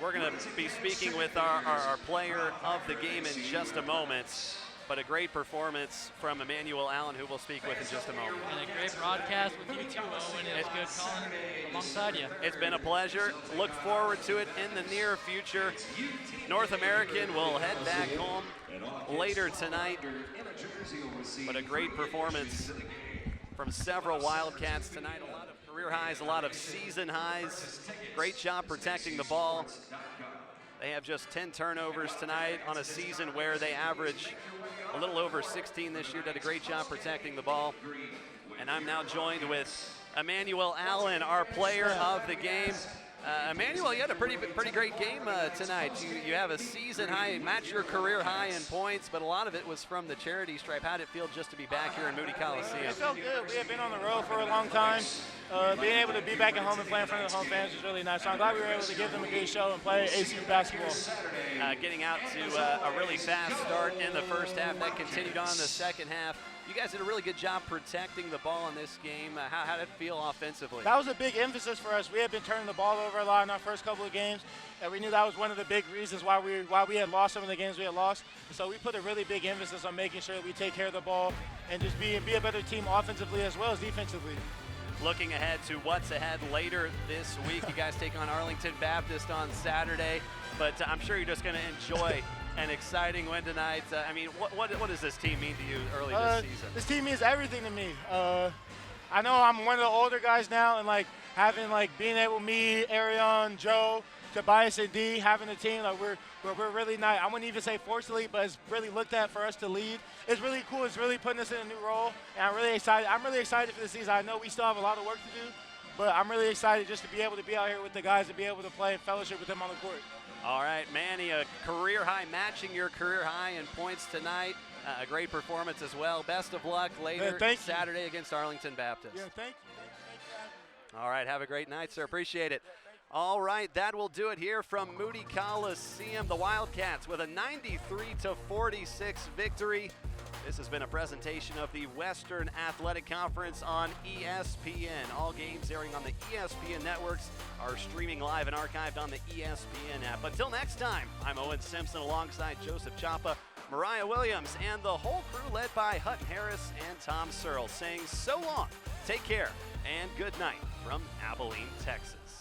we're going to be speaking with our player of the game in just a moment. But a great performance from Emmanuel Allen, who we'll speak with in just a moment. And a great broadcast with you too, Owen. It's good calling alongside you. It's been a pleasure. Look forward to it in the near future. North American will head back home later tonight. But a great performance from several Wildcats tonight. A lot of career highs, a lot of season highs. Great job protecting the ball. They have just 10 turnovers tonight on a season where they average a little over 16 this year. Did a great job protecting the ball. And I'm now joined with Emmanuel Allen, our player of the game. Emmanuel, you had a pretty great game tonight. You have a season high, match your career high in points, but a lot of it was from the charity stripe. How did it feel just to be back here in Moody Coliseum? It felt good. We had been on the road for a long time. Being able to be back at home and play in front of the home fans was really nice. So I'm glad we were able to give them a good show and play ACU basketball. Getting out to a really fast start in the first half. That continued on in the second half. You guys did a really good job protecting the ball in this game. How did it feel offensively? That was a big emphasis for us. We had been turning the ball over a lot in our first couple of games, and we knew that was one of the big reasons why we had lost some of the games we had lost. So we put a really big emphasis on making sure that we take care of the ball and just be a better team offensively as well as defensively. Looking ahead to what's ahead later this week, you guys take on Arlington Baptist on Saturday, but I'm sure you're just going to enjoy an exciting win tonight. I mean, what does this team mean to you early this season? This team means everything to me. I know I'm one of the older guys now, and being able, me, Arion, Joe, Tobias, and D, having a team, we're really nice. I wouldn't even say fortunately, but it's really looked at for us to lead. It's really cool. It's really putting us in a new role, and I'm really excited. I'm really excited for the season. I know we still have a lot of work to do, but I'm really excited just to be able to be out here with the guys and be able to play and fellowship with them on the court. All right, Manny, a career high, matching your career high in points tonight. A great performance as well. Best of luck later Saturday against Arlington Baptist. Yeah, thank you. All right, have a great night, sir. Appreciate it. All right, that will do it here from Moody Coliseum. The Wildcats with a 93-46 victory. This has been a presentation of the Western Athletic Conference on ESPN. All games airing on the ESPN networks are streaming live and archived on the ESPN app. Until next time, I'm Owen Simpson alongside Joseph Chapa, Mariah Williams, and the whole crew led by Hutton Harris and Tom Searle saying so long, take care, and good night from Abilene, Texas.